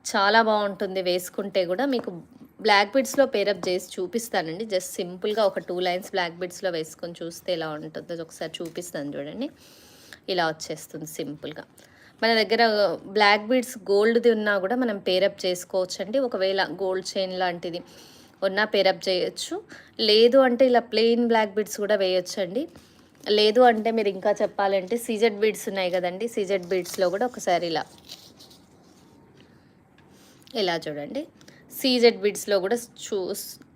చాలా బాగుంటుంది వేసుకుంటే కూడా. మీకు బ్లాక్ బీడ్స్లో పేరప్ చేసి చూపిస్తానండి. జస్ట్ సింపుల్గా ఒక 2 లైన్స్ బ్లాక్ బీడ్స్లో వేసుకొని చూస్తే ఎలా ఉంటుందో ఒకసారి చూపిస్తాను చూడండి. ఇలా వచ్చేస్తుంది సింపుల్గా. మన దగ్గర బ్లాక్ బీడ్స్ గోల్డ్ది ఉన్నా కూడా మనం పేరప్ చేసుకోవచ్చు అండి. ఒకవేళ గోల్డ్ చైన్ లాంటిది ఉన్న పేరప్ చేయొచ్చు. లేదు అంటే ఇలా ప్లెయిన్ బ్లాక్ బీడ్స్ కూడా వేయొచ్చండి. లేదు అంటే మీరు ఇంకా చెప్పాలంటే సీజెడ్ బీడ్స్ ఉన్నాయి కదండి, సీజెడ్ బీడ్స్లో కూడా ఒకసారి ఇలా చూడండి. సీజెడ్ బీడ్స్లో కూడా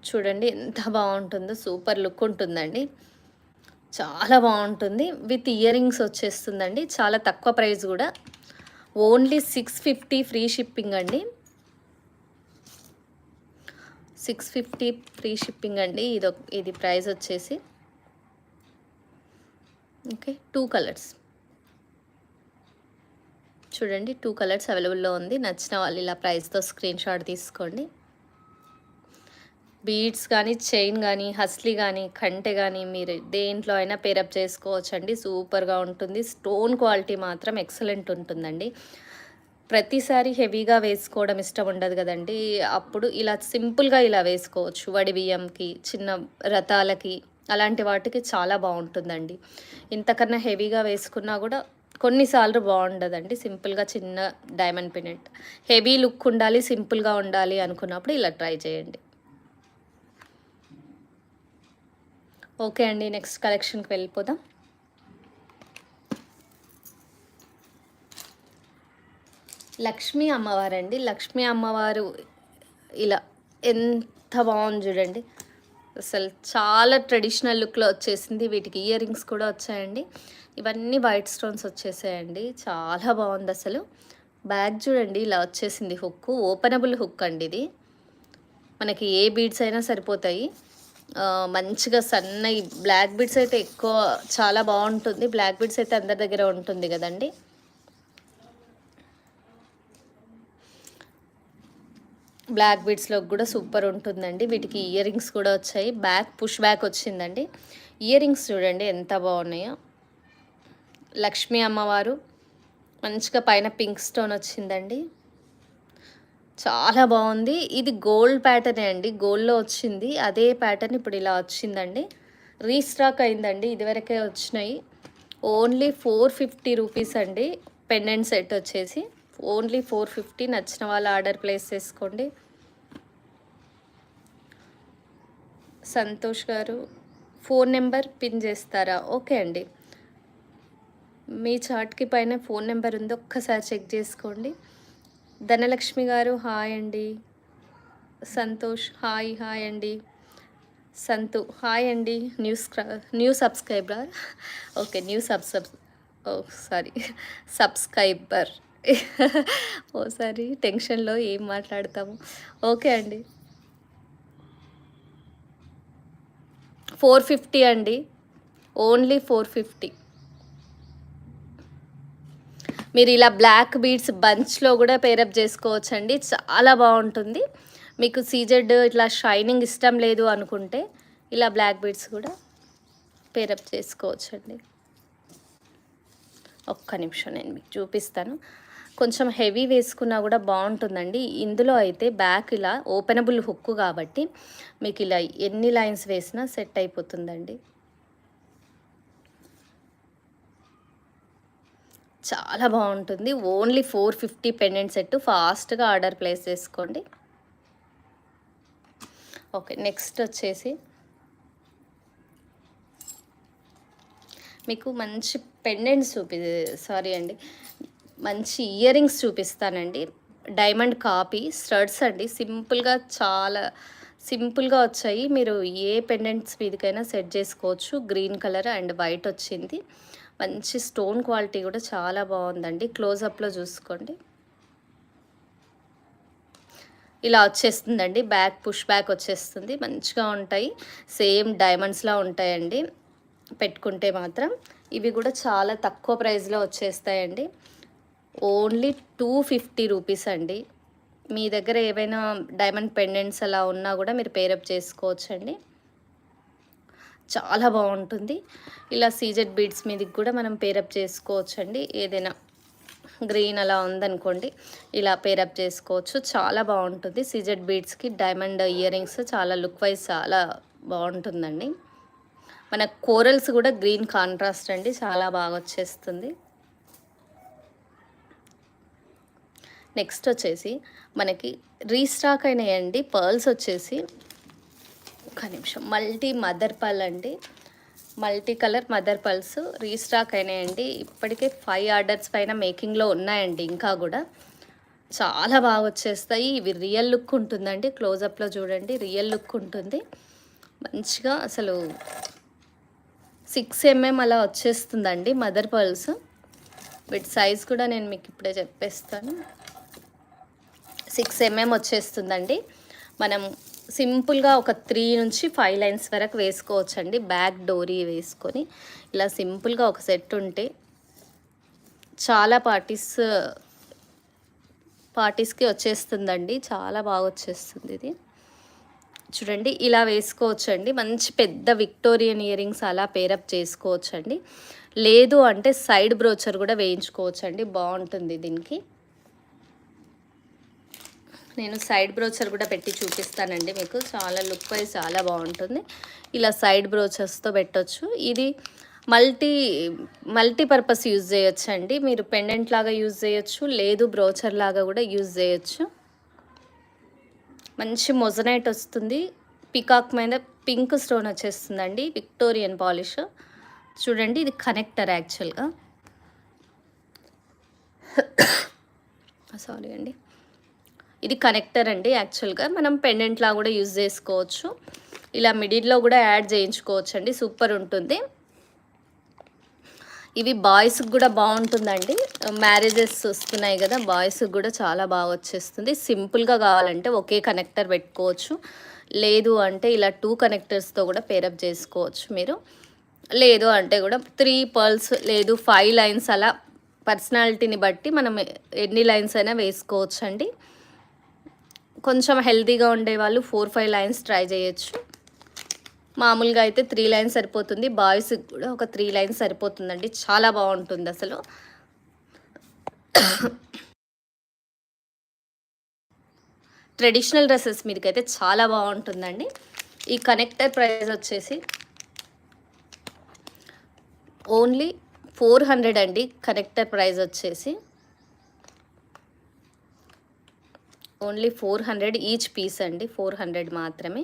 చూడండి ఎంత బాగుంటుందో, సూపర్ లుక్ ఉంటుందండి. చాలా బాగుంటుంది. విత్ ఇయర్ రింగ్స్ వచ్చేస్తుందండి. చాలా తక్కువ ప్రైస్ కూడా, ఓన్లీ 650 ఫ్రీ షిప్పింగ్ అండి. 650 ఫ్రీ షిప్పింగ్ అండి. ఇది ప్రైస్ వచ్చేసి. ఓకే, 2 కలర్స్ చూడండి. 2 కలర్స్ అవైలబుల్లో ఉంది. నచ్చిన వాళ్ళు ఇలా ప్రైస్తో స్క్రీన్ షాట్ తీసుకోండి. బీడ్స్ కానీ, చైన్ కానీ, హస్లీ కానీ, కంటె కానీ మీరు దేంట్లో అయినా పేరప్ చేసుకోవచ్చండి. సూపర్గా ఉంటుంది. స్టోన్ క్వాలిటీ మాత్రం ఎక్సలెంట్ ఉంటుందండి. ప్రతిసారి హెవీగా వేసుకోవడం ఇష్టం ఉండదు కదండి, అప్పుడు ఇలా సింపుల్గా ఇలా వేసుకోవచ్చు. వడి బియ్యంకి, చిన్న రథాలకి, అలాంటి వాటికి చాలా బాగుంటుందండి. ఇంతకన్నా హెవీగా వేసుకున్నా కూడా కొన్నిసార్లు బాగుండదండి. సింపుల్గా చిన్న డైమండ్ పినెట్, హెవీ లుక్ ఉండాలి, సింపుల్గా ఉండాలి అనుకున్నప్పుడు ఇలా ట్రై చేయండి. ఓకే అండి, నెక్స్ట్ కలెక్షన్కి వెళ్ళిపోదాం. లక్ష్మీ అమ్మవారండి. లక్ష్మీ అమ్మవారు ఇలా ఎంత బాగుంది చూడండి. అసలు చాలా ట్రెడిషనల్ లుక్లో వచ్చేసింది. వీటికి ఇయర్ రింగ్స్ కూడా వచ్చాయండి. ఇవన్నీ వైట్ స్టోన్స్ వచ్చేసాయండి. చాలా బాగుంది అసలు. బ్యాగ్ చూడండి ఇలా వచ్చేసింది. హుక్, ఓపెనబుల్ హుక్ అండి ఇది. మనకి ఏ బీడ్స్ అయినా సరిపోతాయి. మంచిగా సన్న ఈ బ్లాక్ బీడ్స్ అయితే ఎక్కువ చాలా బాగుంటుంది. బ్లాక్ బీడ్స్ అయితే అందరి దగ్గర ఉంటుంది కదండి. బ్లాక్ బీడ్స్లో కూడా సూపర్ ఉంటుందండి. వీటికి ఇయర్ రింగ్స్ కూడా వచ్చాయి. బ్యాక్ పుష్ బ్యాక్ వచ్చిందండి. ఇయర్ రింగ్స్ చూడండి ఎంత బాగున్నాయో. లక్ష్మీ అమ్మవారు మంచిగా పైన పింక్ స్టోన్ వచ్చిందండి. చాలా బాగుంది. ఇది గోల్డ్ ప్యాటర్నే అండి, గోల్డ్లో వచ్చింది. అదే ప్యాటర్న్ ఇప్పుడు ఇలా వచ్చిందండి. రీస్టాక్ అయిందండి, ఇదివరకే వచ్చినాయి. ఓన్లీ 450 రూపీస్ అండి. పెండెంట్ సెట్ వచ్చేసి ఓన్లీ 450. నచ్చిన వాళ్ళు ఆర్డర్ ప్లేస్ చేసుకోండి. సంతోష్ గారు ఫోన్ నెంబర్ పిన్ చేస్తారా? ఓకే అండి, మీ చార్ట్కి పైన ఫోన్ నెంబర్ ఉంది, ఒక్కసారి చెక్ చేసుకోండి. ధనలక్ష్మి గారు హాయ్ అండి. సంతోష్ హాయ్ హాయ్ అండి. సంతు హాయ్ అండి. New subscriber. Okay, sorry, subscriber. ఓసారి టెన్షన్లో ఏం మాట్లాడతాము. ఓకే అండి, 450 అండి. ఓన్లీ 450. మీరు ఇలా బ్లాక్ బీడ్స్ బంచ్లో కూడా పేరప్ చేసుకోవచ్చండి. చాలా బాగుంటుంది. మీకు సీజెడ్ ఇట్లా షైనింగ్ ఇష్టం లేదు అనుకుంటే ఇలా బ్లాక్ బీడ్స్ కూడా పేరప్ చేసుకోవచ్చండి. ఒక్క నిమిషం నేను మీకు చూపిస్తాను. కొంచెం హెవీ వేసుకున్నా కూడా బాగుంటుందండి. ఇందులో అయితే బ్యాక్ ఇలా ఓపెనబుల్ హుక్ కాబట్టి మీకు ఇలా ఎన్ని లైన్స్ వేసినా సెట్ అయిపోతుందండి. చాలా బాగుంటుంది. Only 450 pendant set. ఫాస్ట్గా ఆర్డర్ ప్లేస్ చేసుకోండి. ఓకే, నెక్స్ట్ వచ్చేసి మీకు మంచి పెండెంట్స్ మంచి ఇయర్ రింగ్స్ చూపిస్తానండి. డైమండ్ కాపీ స్టడ్స్ అండి. చాలా సింపుల్గా వచ్చాయి. మీరు ఏ పెండెంట్స్ మీదకైనా సెట్ చేసుకోవచ్చు. గ్రీన్ కలర్ అండ్ వైట్ వచ్చింది. మంచి స్టోన్ క్వాలిటీ కూడా చాలా బాగుందండి. క్లోజప్లో చూసుకోండి. ఇలా వచ్చేస్తుందండి. బ్యాక్ పుష్ బ్యాక్ వచ్చేస్తుంది. మంచిగా ఉంటాయి. సేమ్ డైమండ్స్లా ఉంటాయండి. పెట్టుకుంటే మాత్రం ఇవి కూడా చాలా తక్కువ ప్రైస్లో వచ్చేస్తాయండి. ఓన్లీ 250 రూపీస్ అండి. మీ దగ్గర ఏవైనా డైమండ్ పెండెంట్స్ అలా ఉన్నా కూడా మీరు పేరప్ చేసుకోవచ్చండి. చాలా బాగుంటుంది. ఇలా సీజెడ్ బీడ్స్ మీదకి కూడా మనం పేరప్ చేసుకోవచ్చండి. ఏదైనా గ్రీన్ అలా ఉందనుకోండి, ఇలా పేరప్ చేసుకోవచ్చు. చాలా బాగుంటుంది. సీజెడ్ బీడ్స్కి డైమండ్ ఇయర్ రింగ్స్ చాలా లుక్ వైజ్ చాలా బాగుంటుందండి. మన కోరల్స్ కూడా గ్రీన్ కాంట్రాస్ట్ అండి, చాలా బాగా వచ్చేస్తుంది. నెక్స్ట్ వచ్చేసి మనకి రీస్టాక్ అయినాయండి పర్ల్స్ వచ్చేసి. ఒక నిమిషం, మల్టీ మదర్ పర్ల్ అండి, multi colour mother pearls restock అయినాయండి. ఇప్పటికే 5 ఆర్డర్స్ పైన మేకింగ్లో ఉన్నాయండి. ఇంకా కూడా చాలా బాగా వచ్చేస్తాయి. ఇవి రియల్ లుక్ ఉంటుందండి. క్లోజప్లో చూడండి, రియల్ లుక్ ఉంటుంది మంచిగా. అసలు 6 mm అలా వచ్చేస్తుందండి మదర్ పర్ల్స్. వీటి సైజ్ కూడా నేను మీకు ఇప్పుడే చెప్పేస్తాను. 6 mm వచ్చేస్తుందండి. మనం సింపుల్గా ఒక 3 నుంచి 5 లైన్స్ వరకు వేసుకోవచ్చండి. బ్యాక్ డోరీ వేసుకొని ఇలా సింపుల్గా ఒక సెట్ ఉంటే చాలా పార్టీస్కి వచ్చేస్తుందండి. చాలా బాగా వచ్చేస్తుంది ఇది. చూడండి, ఇలా వేసుకోవచ్చండి. మంచి పెద్ద విక్టోరియన్ ఇయర్ రింగ్స్ అలా పేరప్ చేసుకోవచ్చండి. లేదు అంటే సైడ్ బ్రోచర్ కూడా వేయించుకోవచ్చండి, బాగుంటుంది. దీనికి నేను సైడ్ బ్రోచర్ కూడా పెట్టి చూపిస్తానండి మీకు. చాలా లుక్ వైజ్ చాలా బాగుంటుంది. ఇలా సైడ్ బ్రోచర్స్తో పెట్టవచ్చు. ఇది మల్టీపర్పస్ యూజ్ చేయొచ్చండి. మీరు పెండెంట్ లాగా యూజ్ చేయొచ్చు, లేదు బ్రోచర్ లాగా కూడా యూజ్ చేయొచ్చు. మంచి మొజనైట్ వస్తుంది. పికాక్ మీద పింక్ స్టోన్ వచ్చేస్తుందండి, విక్టోరియన్ పాలిష్. చూడండి, ఇది కనెక్టర్ యాక్చువల్గా. సారీ అండి, ఇది కనెక్టర్ అండి. యాక్చువల్గా మనం పెండెంట్లా కూడా యూజ్ చేసుకోవచ్చు. ఇలా మిడిల్లో కూడా యాడ్ చేయించుకోవచ్చు అండి, సూపర్ ఉంటుంది. ఇవి బాయ్స్కి కూడా బాగుంటుందండి. మ్యారేజెస్ వస్తున్నాయి కదా, బాయ్స్కి కూడా చాలా బాగా వచ్చేస్తుంది. సింపుల్గా కావాలంటే ఒకే కనెక్టర్ పెట్టుకోవచ్చు, లేదు అంటే ఇలా 2 కనెక్టర్స్తో కూడా పేరప్ చేసుకోవచ్చు మీరు. లేదు అంటే కూడా 3 పర్ల్స్ లేదు 5 లైన్స్ అలా పర్సనాలిటీని బట్టి మనం ఎన్ని లైన్స్ అయినా వేసుకోవచ్చు అండి. కొంచెం హెల్తీగా ఉండేవాళ్ళు 4-5 లైన్స్ ట్రై చేయొచ్చు. మామూలుగా అయితే 3 లైన్స్ సరిపోతుంది. బాయ్స్కి కూడా ఒక 3 లైన్స్ సరిపోతుందండి. చాలా బాగుంటుంది అసలు. ట్రెడిషనల్ డ్రెస్సెస్ మీదకైతే చాలా బాగుంటుందండి. ఈ కనెక్టర్ ప్రైస్ వచ్చేసి ఓన్లీ 400 అండి. కనెక్టర్ ప్రైస్ వచ్చేసి ఓన్లీ 400 ఈచ్ పీస్ అండి. 400 మాత్రమే.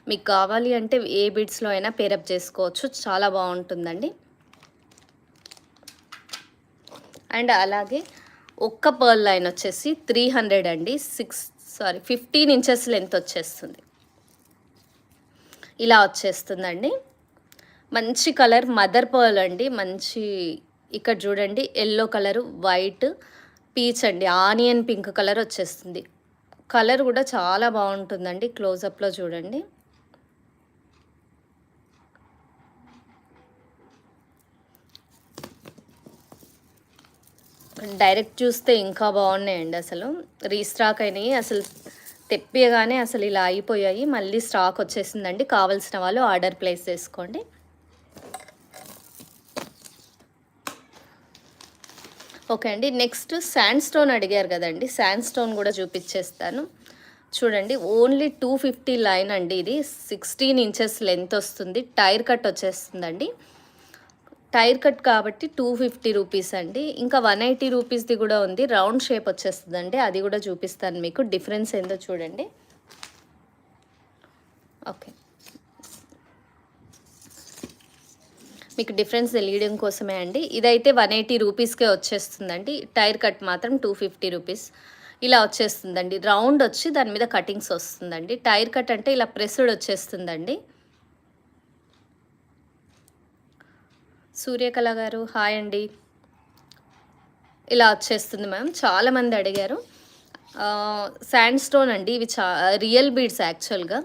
మీకు కావాలి అంటే ఏ బిడ్స్లో అయినా పేరప్ చేసుకోవచ్చు, చాలా బాగుంటుందండి. అండ్ అలాగే ఒక్క పర్ల్ లైన్ వచ్చేసి 300 అండి. 15 ఇంచెస్ లెంత్ వచ్చేస్తుంది. ఇలా వచ్చేస్తుందండి. మంచి కలర్ మదర్ పర్ల్ అండి. మంచి ఇక్కడ చూడండి, ఎల్లో కలరు, వైట్, పీచ్ అండి, ఆనియన్ పింక్ కలర్ వచ్చేస్తుంది. కలర్ కూడా చాలా బాగుంటుందండి. క్లోజప్లో చూడండి. డైరెక్ట్ చూస్తే ఇంకా బాగున్నాయండి. అసలు రీస్టాక్ అయినాయి. అసలు తెప్పియగానే అసలు ఇలా అయిపోయాయి. మళ్ళీ స్టాక్ వచ్చేసిందండి. కావాల్సిన వాళ్ళు ఆర్డర్ ప్లేస్ చేసుకోండి. ఓకే అండి, నెక్స్ట్ శాండ్ స్టోన్ అడిగారు కదండి, శాండ్ స్టోన్ కూడా చూపించేస్తాను. చూడండి, ఓన్లీ 250 లైన్ అండి. ఇది 16 ఇంచెస్ లెంత్ వస్తుంది. టైర్ కట్ వచ్చేస్తుందండి. టైర్ కట్ కాబట్టి 250 రూపీస్ అండి. ఇంకా 180 రూపీస్ది కూడా ఉంది, రౌండ్ షేప్ వచ్చేస్తుందండి. అది కూడా చూపిస్తాను మీకు, డిఫరెన్స్ ఏందో చూడండి. ఓకే, మీకు డిఫరెన్స్ తెలియడం కోసమే అండి. ఇదైతే 180 రూపీస్కే వచ్చేస్తుందండి. టైర్ కట్ మాత్రం 250 రూపీస్. ఇలా వచ్చేస్తుందండి. రౌండ్ వచ్చి దాని మీద కటింగ్స్ వస్తుందండి. టైర్ కట్ అంటే ఇలా ప్రెస్డ్ వచ్చేస్తుందండి. సూర్యకళ గారు హాయ్ అండి. ఇలా వచ్చేస్తుంది మ్యామ్. చాలామంది అడిగారు. శాండ్ స్టోన్ అండి. ఇవి రియల్ బీడ్స్ యాక్చువల్గా.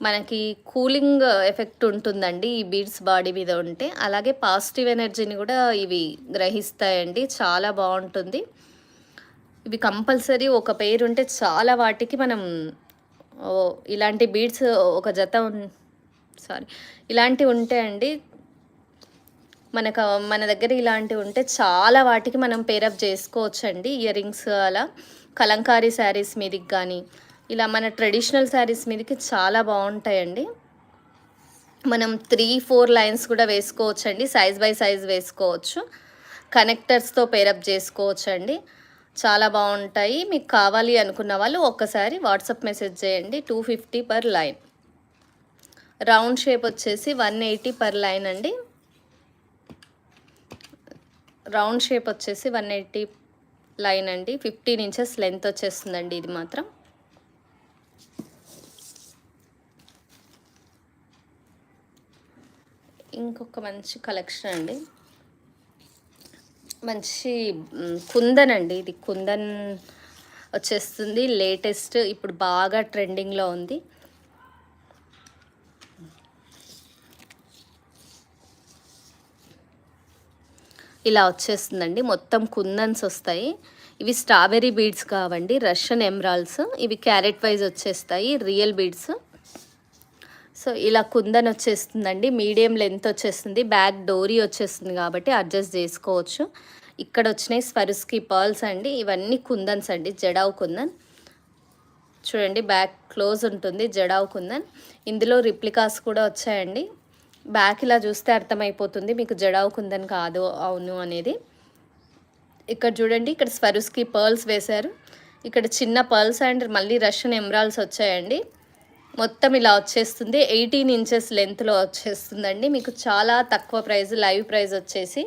మనకి కూలింగ్ ఎఫెక్ట్ ఉంటుందండి ఈ బీడ్స్ బాడీ మీద ఉంటే. అలాగే పాజిటివ్ ఎనర్జీని కూడా ఇవి గ్రహిస్తాయండి. చాలా బాగుంటుంది. ఇవి కంపల్సరీ ఒక పెయిర్ ఉంటే చాలా వాటికి మనం ఇలాంటి బీడ్స్ ఒక జత సారీ ఇలాంటివి ఉంటే అండి మన దగ్గర ఇలాంటివి ఉంటే చాలా వాటికి మనం పేరప్ చేసుకోవచ్చండి. ఇయర్ రింగ్స్ అలా కలంకారీ శారీస్ మీదకి కానీ ఇలా మన ట్రెడిషనల్ శారీస్ మీదకి చాలా బాగుంటాయండి. మనం 3-4 లైన్స్ కూడా వేసుకోవచ్చండి. సైజ్ బై సైజ్ వేసుకోవచ్చు. కనెక్టర్స్తో పేరప్ చేసుకోవచ్చండి. చాలా బాగుంటాయి. మీకు కావాలి అనుకున్న వాళ్ళు ఒక్కసారి వాట్సాప్ మెసేజ్ చేయండి. 250 పర్ లైన్. రౌండ్ షేప్ వచ్చేసి 180 పర్ లైన్ అండి. రౌండ్ షేప్ వచ్చేసి 180 లైన్ అండి. 15 ఇంచెస్ లెంత్ వచ్చేస్తుందండి ఇది మాత్రం. ఇంకొక మంచి కలెక్షన్ అండి, మంచి కుందన్ అండి. ఇది కుందన్ వచ్చేస్తుంది, లేటెస్ట్, ఇప్పుడు బాగా ట్రెండింగ్లో ఉంది. ఇలా వచ్చేస్తుందండి, మొత్తం కుందన్స్ వస్తాయి. ఇవి స్ట్రాబెర్రీ బీడ్స్ కావండి, రష్యన్ ఎమరాల్డ్స్. ఇవి క్యారెట్ వైజ్ వచ్చేస్తాయి, రియల్ బీడ్స్. సో ఇలా కుందన్ వచ్చేస్తుందండి, మీడియం లెంత్ వచ్చేస్తుంది, బ్యాక్ డోరీ వచ్చేస్తుంది కాబట్టి అడ్జస్ట్ చేసుకోవచ్చు. ఇక్కడ వచ్చినాయి స్వరుస్కి పర్ల్స్ అండి. ఇవన్నీ కుందన్స్ అండి, జడావ్ కుందన్. చూడండి బ్యాక్ క్లోజ్ ఉంటుంది, జడావ్ కుందన్. ఇందులో రిప్లికాస్ కూడా వచ్చాయండి. బ్యాక్ ఇలా చూస్తే అర్థమైపోతుంది మీకు జడావ్ కుందన్ కాదు అవును అనేది. ఇక్కడ చూడండి, ఇక్కడ స్వరుస్కి పర్ల్స్ వేశారు. ఇక్కడ చిన్న పర్ల్స్ అండ్ మళ్ళీ రష్యన్ ఎమరాల్డ్స్ వచ్చాయండి. మొత్తం ఇలా వచ్చేస్తుంది, 18 ఇంచెస్ లెంత్లో వచ్చేస్తుందండి. మీకు చాలా తక్కువ ప్రైస్, లైవ్ ప్రైస్ వచ్చేసి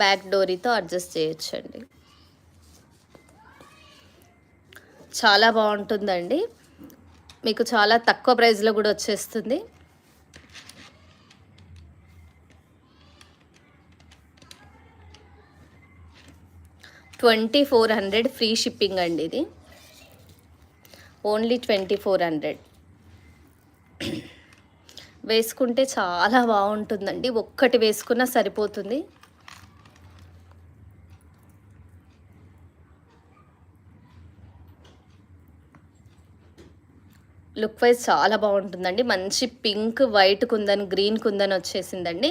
బ్యాక్ డోరీతో అడ్జస్ట్ చేయొచ్చండి. చాలా బాగుంటుందండి, మీకు చాలా తక్కువ ప్రైస్లో కూడా వచ్చేస్తుంది. $2400 ఫ్రీ షిప్పింగ్ అండి. ఇది ఓన్లీ 2400. వేసుకుంటే చాలా బాగుంటుందండి, ఒక్కటి వేసుకున్నా సరిపోతుంది. లుక్ వైజ్ చాలా బాగుంటుందండి. మంచి pink, white kundan, green kundan వచ్చేసిందండి.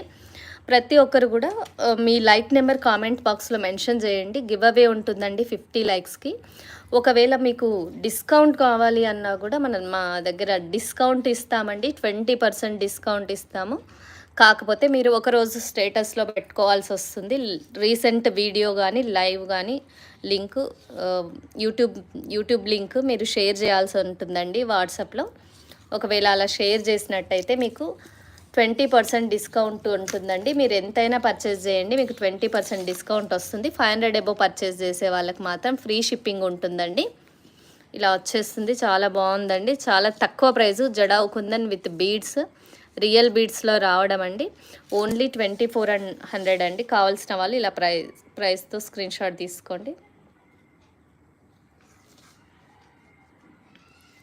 ప్రతి ఒక్కరు కూడా మీ లైక్ నెంబర్ కామెంట్ బాక్స్లో మెన్షన్ చేయండి. గివ్ అవే ఉంటుందండి 50 లైక్స్కి. ఒకవేళ మీకు డిస్కౌంట్ కావాలి అన్నా కూడా మా దగ్గర డిస్కౌంట్ ఇస్తామండి, 20% డిస్కౌంట్ ఇస్తాము. కాకపోతే మీరు ఒకరోజు స్టేటస్లో పెట్టుకోవాల్సి వస్తుంది. రీసెంట్ వీడియో కానీ లైవ్ కానీ లింక్, యూట్యూబ్ లింక్ మీరు షేర్ చేయాల్సి ఉంటుందండి వాట్సాప్లో. ఒకవేళ అలా షేర్ చేసినట్టయితే మీకు 20% డిస్కౌంట్ ఉంటుందండి. మీరు ఎంతైనా పర్చేస్ చేయండి, మీకు 20% డిస్కౌంట్ వస్తుంది. 500 అబోవ్ పర్చేస్ చేసే వాళ్ళకి మాత్రం ఫ్రీ షిప్పింగ్ ఉంటుందండి. ఇలా వచ్చేస్తుంది, చాలా బాగుందండి, చాలా తక్కువ price. Jadau kundan with beads, real బీడ్స్లో రావడం అండి. ఓన్లీ 2400 అండి. కావాల్సిన వాళ్ళు ఇలా ప్రైస్తో స్క్రీన్ షాట్ తీసుకోండి.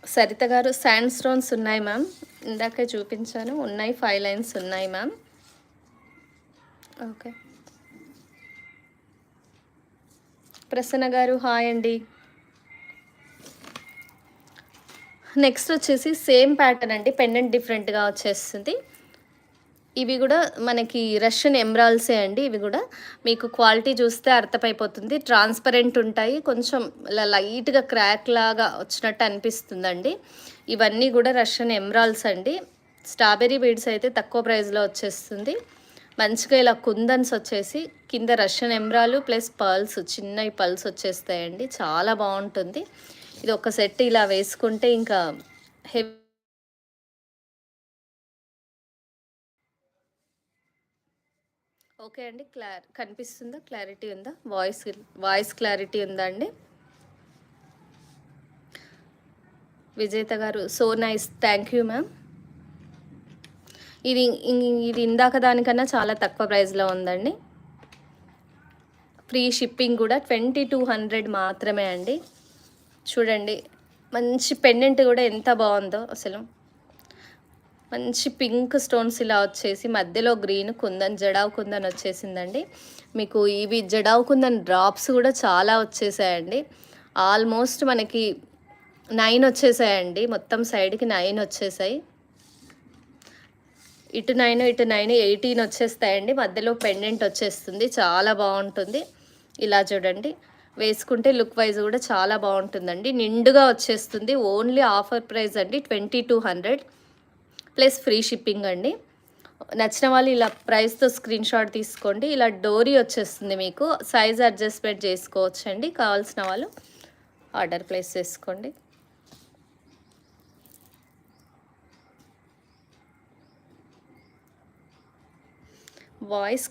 సరిత గారు, శాండ్ స్టోన్స్ ఉన్నాయి మ్యామ్, ఇందాకే చూపించాను, ఉన్నాయి 5 లైన్స్ ఉన్నాయి మ్యామ్. ఓకే. ప్రసన్న గారు హాయ్ అండి. నెక్స్ట్ వచ్చేసి సేమ్ ప్యాటర్న్ అండి, పెండెంట్ డిఫరెంట్గా వచ్చేస్తుంది. ఇవి కూడా మనకి రష్యన్ ఎమరాల్డ్సే అండి. ఇవి కూడా మీకు క్వాలిటీ చూస్తే అర్థమైపోతుంది, ట్రాన్స్పరెంట్ ఉంటాయి, కొంచెం ఇలా లైట్గా క్రాక్ లాగా వచ్చినట్టు అనిపిస్తుందండి. ఇవన్నీ కూడా రష్యన్ ఎమరాల్డ్స్ అండి. స్ట్రాబెర్రీ బీడ్స్ అయితే తక్కువ ప్రైస్లో వచ్చేస్తుంది. మంచిగా ఇలా కుందన్స్ వచ్చేసి కింద రష్యన్ ఎమరాలు ప్లస్ పర్ల్స్, చిన్న పర్ల్స్ వచ్చేస్తాయండి, చాలా బాగుంటుంది. ఇది ఒక సెట్ ఇలా వేసుకుంటే ఇంకా హెవీ. ఓకే అండి, కనిపిస్తుందా, క్లారిటీ ఉందా, వాయిస్ క్లారిటీ ఉందా అండి? విజేత గారు so nice, thank you ma'am. ఇది ఇందాక దానికన్నా చాలా తక్కువ ప్రైస్లో ఉందండి. ఫ్రీ షిప్పింగ్ కూడా 2200 మాత్రమే అండి. చూడండి మంచి పెండెంట్ కూడా ఎంత బాగుందో అసలు. మంచి పింక్ స్టోన్స్ ఇలా వచ్చేసి మధ్యలో గ్రీన్ కుందన్, జడావు కుందన్ వచ్చేసిందండి. మీకు ఇవి జడావు కుందన్ డ్రాప్స్ కూడా చాలా వచ్చేసాయండి. ఆల్మోస్ట్ మనకి 9 వచ్చేసాయండి. మొత్తం సైడ్కి 9 వచ్చేసాయి. ఇటు 9 ఇటు 9 18 వచ్చేస్తాయండి. మధ్యలో పెండెంట్ వచ్చేస్తుంది, చాలా బాగుంటుంది. ఇలా చూడండి, వేసుకుంటే లుక్ వైజ్ కూడా చాలా బాగుంటుందండి. నిండుగా వచ్చేస్తుంది. ఓన్లీ ఆఫర్ ప్రైస్ అండి 2200 ప్లస్ ఫ్రీ షిప్పింగ్ అండి. నచ్చిన వాళ్ళు ఇలా ప్రైస్తో స్క్రీన్ షాట్ తీసుకోండి. ఇలా డోరీ వచ్చేస్తుంది, మీకు సైజ్ అడ్జస్ట్మెంట్ చేసుకోవచ్చు అండి. కావాల్సిన వాళ్ళు ఆర్డర్ ప్లేస్ చేసుకోండి. వాయిస్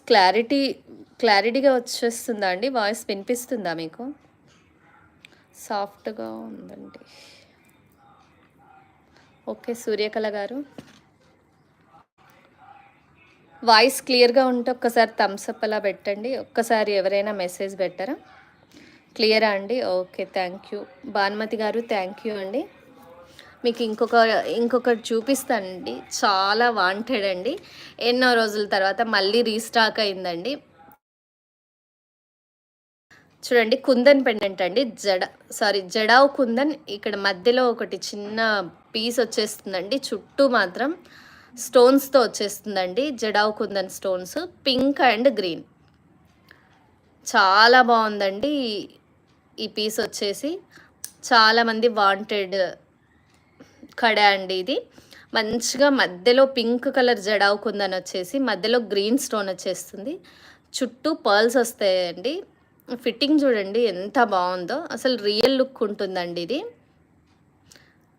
క్లారిటీగా వచ్చేస్తుందా అండి? వాయిస్ వినిపిస్తుందా మీకు? సాఫ్ట్గా ఉందండి. ఓకే సూర్యకళ గారు, వాయిస్ క్లియర్గా ఉంటే ఒక్కసారి థమ్స్అప్ అలా పెట్టండి. ఒక్కసారి ఎవరైనా మెసేజ్ పెట్టరా? క్లియరా అండి? Okay thank you. భానుమతి గారు థ్యాంక్ యూ అండి. మీకు ఇంకొకటి చూపిస్తానండి, చాలా వాంటెడ్ అండి. ఎన్నో రోజుల తర్వాత మళ్ళీ రీస్టాక్ అయిందండి. చూడండి, కుందన్ పెండెంట్ అండి. జడావు కుందన్. ఇక్కడ మధ్యలో ఒకటి చిన్న పీస్ వచ్చేస్తుందండి, చుట్టూ మాత్రం స్టోన్స్తో వచ్చేస్తుందండి. Jadau kundan stones pink and green, చాలా బాగుందండి. ఈ పీస్ వచ్చేసి చాలామంది వాంటెడ్ కడ అండి. ఇది మంచిగా మధ్యలో పింక్ కలర్ జడావు కుందన్ వచ్చేసి మధ్యలో గ్రీన్ స్టోన్ వచ్చేస్తుంది, చుట్టూ పర్ల్స్ వస్తాయండి. ఫిట్టింగ్ చూడండి ఎంత బాగుందో, అసలు రియల్ లుక్ ఉంటుందండి ఇది.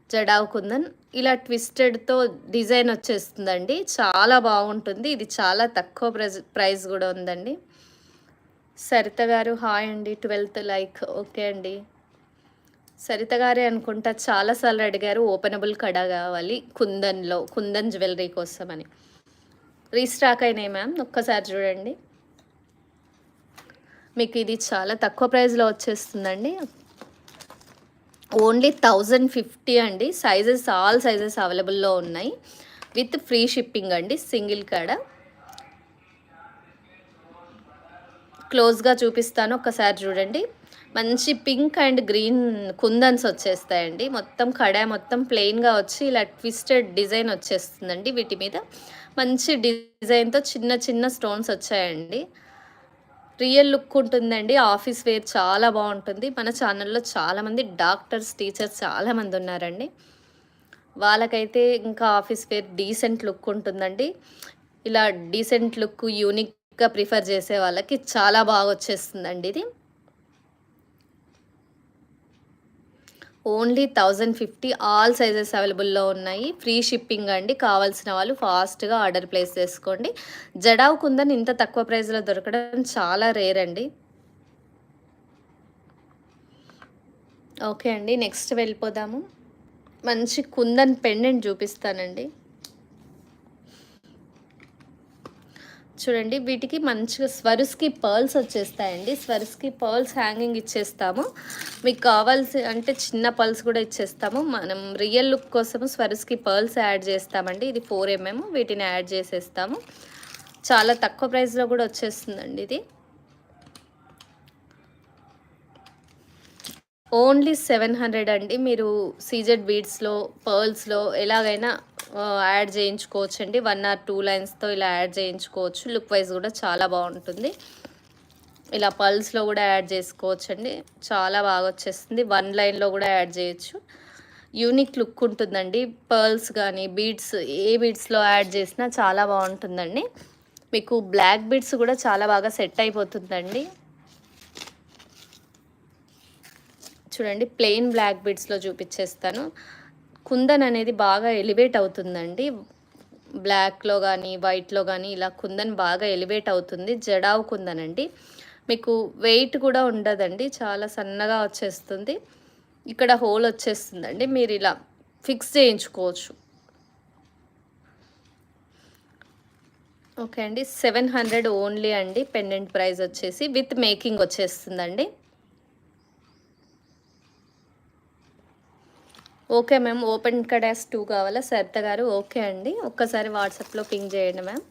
జడావు కుందన్ ఇలా ట్విస్టెడ్తో డిజైన్ వచ్చేస్తుందండి, చాలా బాగుంటుంది. ఇది చాలా తక్కువ ప్రైస్ కూడా ఉందండి. సరిత గారు హాయ్ అండి, 12th లైక్. ఓకే అండి, సరిత గారే అనుకుంటా చాలాసార్లు అడిగారు ఓపెనబుల్ కడ కావాలి కుందన్ జ్యువెలరీ కోసం అని. రీస్టాక్ అయినాయి మ్యామ్, ఒక్కసారి చూడండి. మీకు ఇది చాలా తక్కువ ప్రైస్లో వచ్చేస్తుందండి. ఓన్లీ 1050 అండి. ఆల్ సైజెస్ అవైలబుల్లో ఉన్నాయి విత్ ఫ్రీ షిప్పింగ్ అండి. సింగిల్ కాడ క్లోజ్గా చూపిస్తాను, ఒక్కసారి చూడండి. మంచి పింక్ అండ్ గ్రీన్ కుందన్స్ వచ్చేస్తాయండి. మొత్తం కడ మొత్తం ప్లెయిన్గా వచ్చి ఇలా ట్విస్టెడ్ డిజైన్ వచ్చేస్తుందండి. వీటి మీద మంచి డిజైన్తో చిన్న చిన్న స్టోన్స్ వచ్చాయండి. రియల్ లుక్ ఉంటుందండి. ఆఫీస్ వేర్ చాలా బాగుంటుంది. మన ఛానల్లో చాలామంది డాక్టర్స్, టీచర్స్ చాలామంది ఉన్నారండి. వాళ్ళకైతే ఇంకా ఆఫీస్ వేర్ డీసెంట్ లుక్ ఉంటుందండి. ఇలా డీసెంట్ లుక్ యూనిక్గా ప్రిఫర్ చేసే వాళ్ళకి చాలా బాగా వచ్చేస్తుందండి ఇది. ఓన్లీ 1050, ఆల్ సైజెస్ అవైలబుల్లో ఉన్నాయి. ఫ్రీ షిప్పింగ్ అండి. కావాల్సిన వాళ్ళు ఫాస్ట్గా ఆర్డర్ ప్లేస్ చేసుకోండి. జడావు కుందన్ ఇంత తక్కువ ప్రైస్లో దొరకడం చాలా రేర్ అండి. ఓకే అండి, నెక్స్ట్ వెళ్ళిపోదాము. మంచి కుందన్ పెండెంట్ చూపిస్తానండి. చూడండి, వీటికి మంచిగా స్వరుస్కి పర్ల్స్ వచ్చేస్తాయండి. స్వరుస్కి పర్ల్స్ హ్యాంగింగ్ ఇచ్చేస్తాము. మీకు కావాల్సి అంటే చిన్న పర్ల్స్ కూడా ఇచ్చేస్తాము. మనం రియల్ లుక్ కోసము స్వరుస్కి పర్ల్స్ యాడ్ చేస్తామండి. ఇది 4mm, వీటిని యాడ్ చేసేస్తాము. చాలా తక్కువ ప్రైస్లో కూడా వచ్చేస్తుందండి ఇది. ఓన్లీ 700 అండి. మీరు సీజెడ్ బీడ్స్లో, పర్ల్స్లో ఎలాగైనా యాడ్ చేయించుకోవచ్చండి. 1 or 2 లైన్స్తో ఇలా యాడ్ చేయించుకోవచ్చు. లుక్ వైజ్ కూడా చాలా బాగుంటుంది. ఇలా పర్ల్స్లో కూడా యాడ్ చేసుకోవచ్చండి, చాలా బాగా వచ్చేస్తుంది. 1 లైన్లో కూడా యాడ్ చేయొచ్చు. యూనిక్ లుక్ ఉంటుందండి. పర్ల్స్ కానీ బీడ్స్, ఏ బీడ్స్లో యాడ్ చేసినా చాలా బాగుంటుందండి. మీకు బ్లాక్ బీడ్స్ కూడా చాలా బాగా సెట్ అయిపోతుందండి. చూడండి, ప్లెయిన్ బ్లాక్ బీడ్స్లో చూపించేస్తాను. కుందన్ అనేది బాగా ఎలివేట్ అవుతుందండి. బ్లాక్లో కానీ వైట్లో కానీ ఇలా కుందన్ బాగా ఎలివేట్ అవుతుంది. జడావు కుందన్ అండి. మీకు వెయిట్ కూడా ఉండదండి, చాలా సన్నగా వచ్చేస్తుంది. ఇక్కడ హోల్ వచ్చేస్తుందండి, మీరు ఇలా ఫిక్స్ చేయించుకోవచ్చు. ఓకే అండి, 700 ఓన్లీ అండి. పెండెంట్ ప్రైస్ వచ్చేసి విత్ మేకింగ్ వచ్చేస్తుందండి. Okay ma'am. ఓపెన్ కడాస్ 2 కావాలా సరిత గారు? ఓకే అండి. ఒక్కసారి వాట్సాప్‌లో పింగ్ చేయండి మ్యామ్.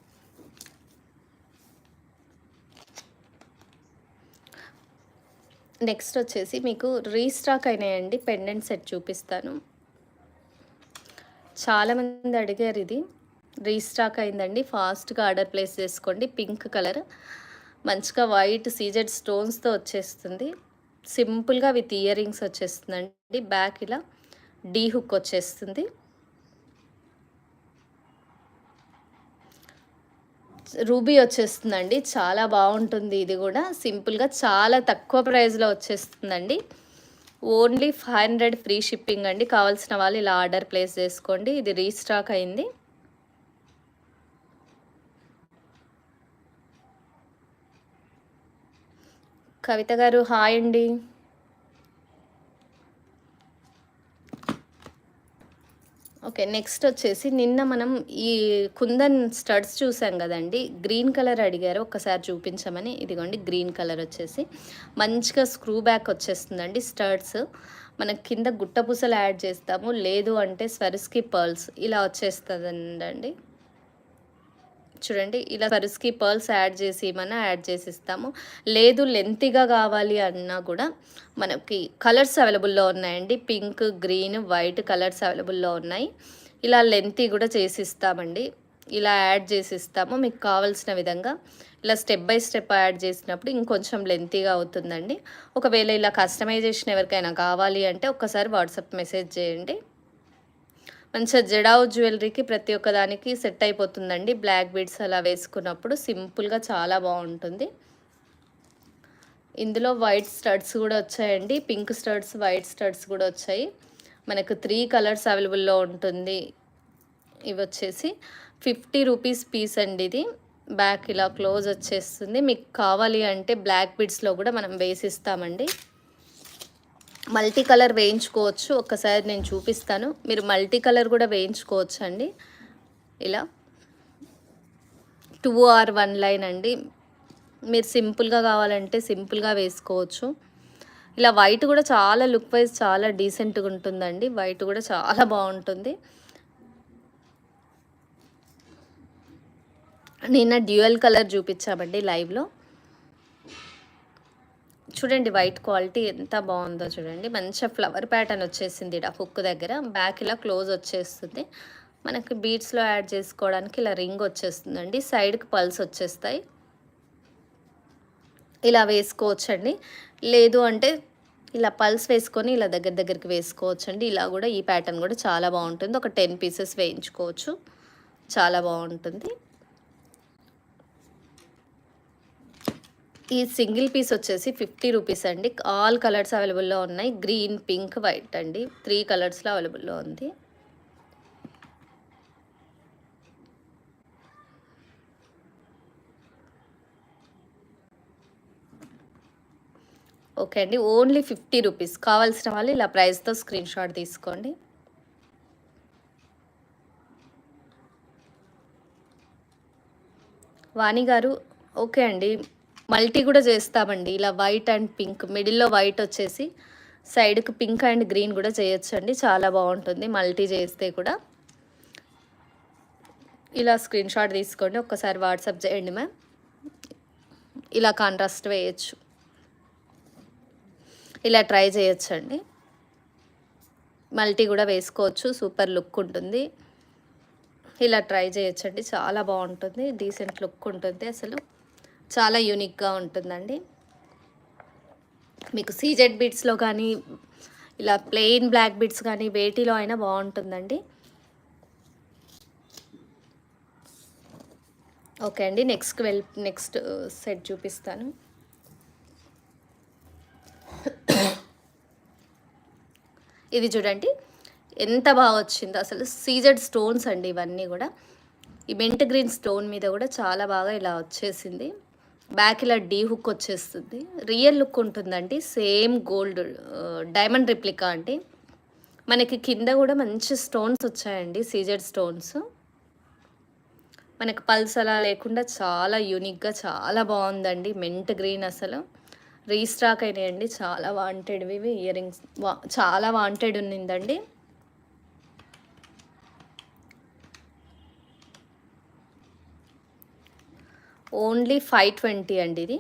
నెక్స్ట్ వచ్చేసి మీకు రీస్టాక్ అయినాయండి పెండెంట్ సెట్ చూపిస్తాను. చాలామంది అడిగారు ఇది. రీస్టాక్ అయిందండి. ఫాస్ట్‌గా ఆర్డర్ ప్లేస్ చేసుకోండి. పింక్ కలర్ మంచిగా వైట్ సీజెడ్ స్టోన్స్‌తో వచ్చేస్తుంది. సింపుల్‌గా విత్ ఇయర్ రింగ్స్ వచ్చేస్తుందండి. బ్యాక్ ఇలా డీ హుక్ వచ్చేస్తుంది. రూబీ వచ్చేస్తుందండి. చాలా బాగుంటుంది ఇది కూడా. సింపుల్‌గా చాలా తక్కువ ప్రైస్‌లో వచ్చేస్తుందండి. ఓన్లీ 500 ఫ్రీ షిప్పింగ్ అండి. కావాల్సిన వాళ్ళు ఇలా ఆర్డర్ ప్లేస్ చేసుకోండి. ఇది రీస్టాక్ అయింది. కవిత గారు హాయ్ అండి. ఓకే. నెక్స్ట్ వచ్చేసి నిన్న మనం ఈ కుందన్ స్టడ్స్ చూసాం కదండి. గ్రీన్ కలర్ అడిగారు ఒక్కసారి చూపించమని. ఇదిగోండి గ్రీన్ కలర్ వచ్చేసి మంచిగా స్క్రూ బ్యాక్ వచ్చేస్తుందండి స్టడ్స్. మనకి కింద గుట్ట పూసలు యాడ్ చేస్తాము. లేదు అంటే స్వరిస్కి పర్ల్స్ ఇలా వచ్చేస్తుందండి. చూడండి ఇలా స్వరిస్కి పర్ల్స్ యాడ్ చేసి ఏమన్నా యాడ్ చేసిస్తాము. లేదు లెంతీగా కావాలి అన్నా కూడా మనకి కలర్స్ అవైలబుల్లో ఉన్నాయండి. పింక్, గ్రీన్, వైట్ కలర్స్ అవైలబుల్లో ఉన్నాయి. ఇలా లెంతీ కూడా చేసిస్తామండి. ఇలా యాడ్ చేసిస్తాము మీకు కావాల్సిన విధంగా. ఇలా స్టెప్ బై స్టెప్ యాడ్ చేసినప్పుడు ఇంకొంచెం లెంతీగా అవుతుందండి. ఒకవేళ ఇలా కస్టమైజేషన్ ఎవరికైనా కావాలి అంటే ఒక్కసారి వాట్సాప్ మెసేజ్ చేయండి. మంచిగా జడావు జ్యువెలరీకి ప్రతి ఒక్క దానికి సెట్ అయిపోతుందండి. బ్లాక్ బీడ్స్ అలా వేసుకున్నప్పుడు సింపుల్గా చాలా బాగుంటుంది. ఇందులో వైట్ స్టడ్స్ కూడా వచ్చాయండి. పింక్ స్టడ్స్, వైట్ స్టడ్స్ కూడా వచ్చాయి. మనకు 3 కలర్స్ అవైలబుల్లో ఉంటుంది. ఇవి వచ్చేసి 50 రూపీస్ పీస్ అండి ఇది. బ్యాక్ ఇలా క్లోజ్ వచ్చేస్తుంది. మీకు కావాలి అంటే బ్లాక్ బీడ్స్లో కూడా మనం వేసిస్తామండి. Multi colour వేయించుకోవచ్చు. ఒక్కసారి నేను చూపిస్తాను. మీరు మల్టీ కలర్ కూడా వేయించుకోవచ్చు అండి. ఇలా 2 ఆర్ 1 లైన్ అండి. మీరు సింపుల్గా కావాలంటే సింపుల్గా వేసుకోవచ్చు. ఇలా వైట్ కూడా చాలా లుక్ వైజ్ చాలా డీసెంట్గా ఉంటుందండి. వైట్ కూడా చాలా బాగుంటుంది. నిన్న డ్యూయల్ కలర్ చూపించామండి లైవ్లో. చూడండి వైట్ క్వాలిటీ ఎంత బాగుందో చూడండి. మంచిగా ఫ్లవర్ ప్యాటర్న్ వచ్చేసింది ఇలా హుక్ దగ్గర. బ్యాక్ ఇలా క్లోజ్ వచ్చేస్తుంది. మనకి బీడ్స్లో యాడ్ చేసుకోవడానికి ఇలా రింగ్ వచ్చేస్తుందండి. సైడ్కి పల్స్ వచ్చేస్తాయి. ఇలా వేసుకోవచ్చండి. లేదు అంటే ఇలా పల్స్ వేసుకొని ఇలా దగ్గరికి వేసుకోవచ్చండి. ఇలా కూడా ఈ ప్యాటర్న్ కూడా చాలా బాగుంటుంది. ఒక 10 పీసెస్ వేయించుకోవచ్చు. చాలా బాగుంటుంది. ఈ సింగిల్ పీస్ వచ్చేసి 50 రూపీస్ అండి. ఆల్ కలర్స్ అవైలబుల్లో ఉన్నాయి. గ్రీన్, పింక్, వైట్ అండి. 3 కలర్స్లో అవైలబుల్లో ఉంది. ఓకే అండి. Only 50 rupees. కావాల్సిన వాళ్ళు ఇలా ప్రైస్తో స్క్రీన్ షాట్ తీసుకోండి. వాణి గారు ఓకే అండి. మల్టీ కూడా చేస్తామండి. ఇలా వైట్ అండ్ పింక్ మిడిల్లో వైట్ వచ్చేసి సైడ్కి పింక్ అండ్ గ్రీన్ కూడా చేయొచ్చు అండి. చాలా బాగుంటుంది మల్టీ చేస్తే కూడా. ఇలా స్క్రీన్ షాట్ తీసుకోండి. ఒక్కసారి వాట్సాప్ చేయండి మ్యామ్. ఇలా కాంట్రాస్ట్ వేయచ్చు. ఇలా ట్రై చేయొచ్చండి. మల్టీ కూడా వేసుకోవచ్చు. సూపర్ లుక్ ఉంటుంది. ఇలా ట్రై చేయొచ్చండి. చాలా బాగుంటుంది. డీసెంట్ లుక్ ఉంటుంది. అసలు చాలా యూనిక్గా ఉంటుందండి. మీకు సీజెడ్ బీడ్స్లో కానీ ఇలా ప్లెయిన్ బ్లాక్ బీడ్స్ కానీ వేటిలో అయినా బాగుంటుందండి. ఓకే అండి. నెక్స్ట్ సెట్ చూపిస్తాను. ఇది చూడండి ఎంత బాగా వచ్చిందో. అసలు సీజెడ్ స్టోన్స్ అండి ఇవన్నీ కూడా. ఈ మెంట్ గ్రీన్ స్టోన్ మీద కూడా చాలా బాగా ఇలా వచ్చేసింది. బ్యాక్ ఇలా డీ హుక్ వచ్చేస్తుంది. రియల్ లుక్ ఉంటుందండి. సేమ్ గోల్డ్ డైమండ్ రిప్లికా అండి. మనకి కింద కూడా మంచి స్టోన్స్ వచ్చాయండి. CZ stones. మనకు పల్స్ అలా లేకుండా చాలా యూనిక్గా చాలా బాగుందండి. మెంట్ గ్రీన్ అసలు రీస్టాక్ అయినాయండి. చాలా వాంటెడ్వి ఇయర్ రింగ్స్ చాలా వాంటెడ్ ఉన్నిందండి. ఓన్లీ 520 అండి ఇది.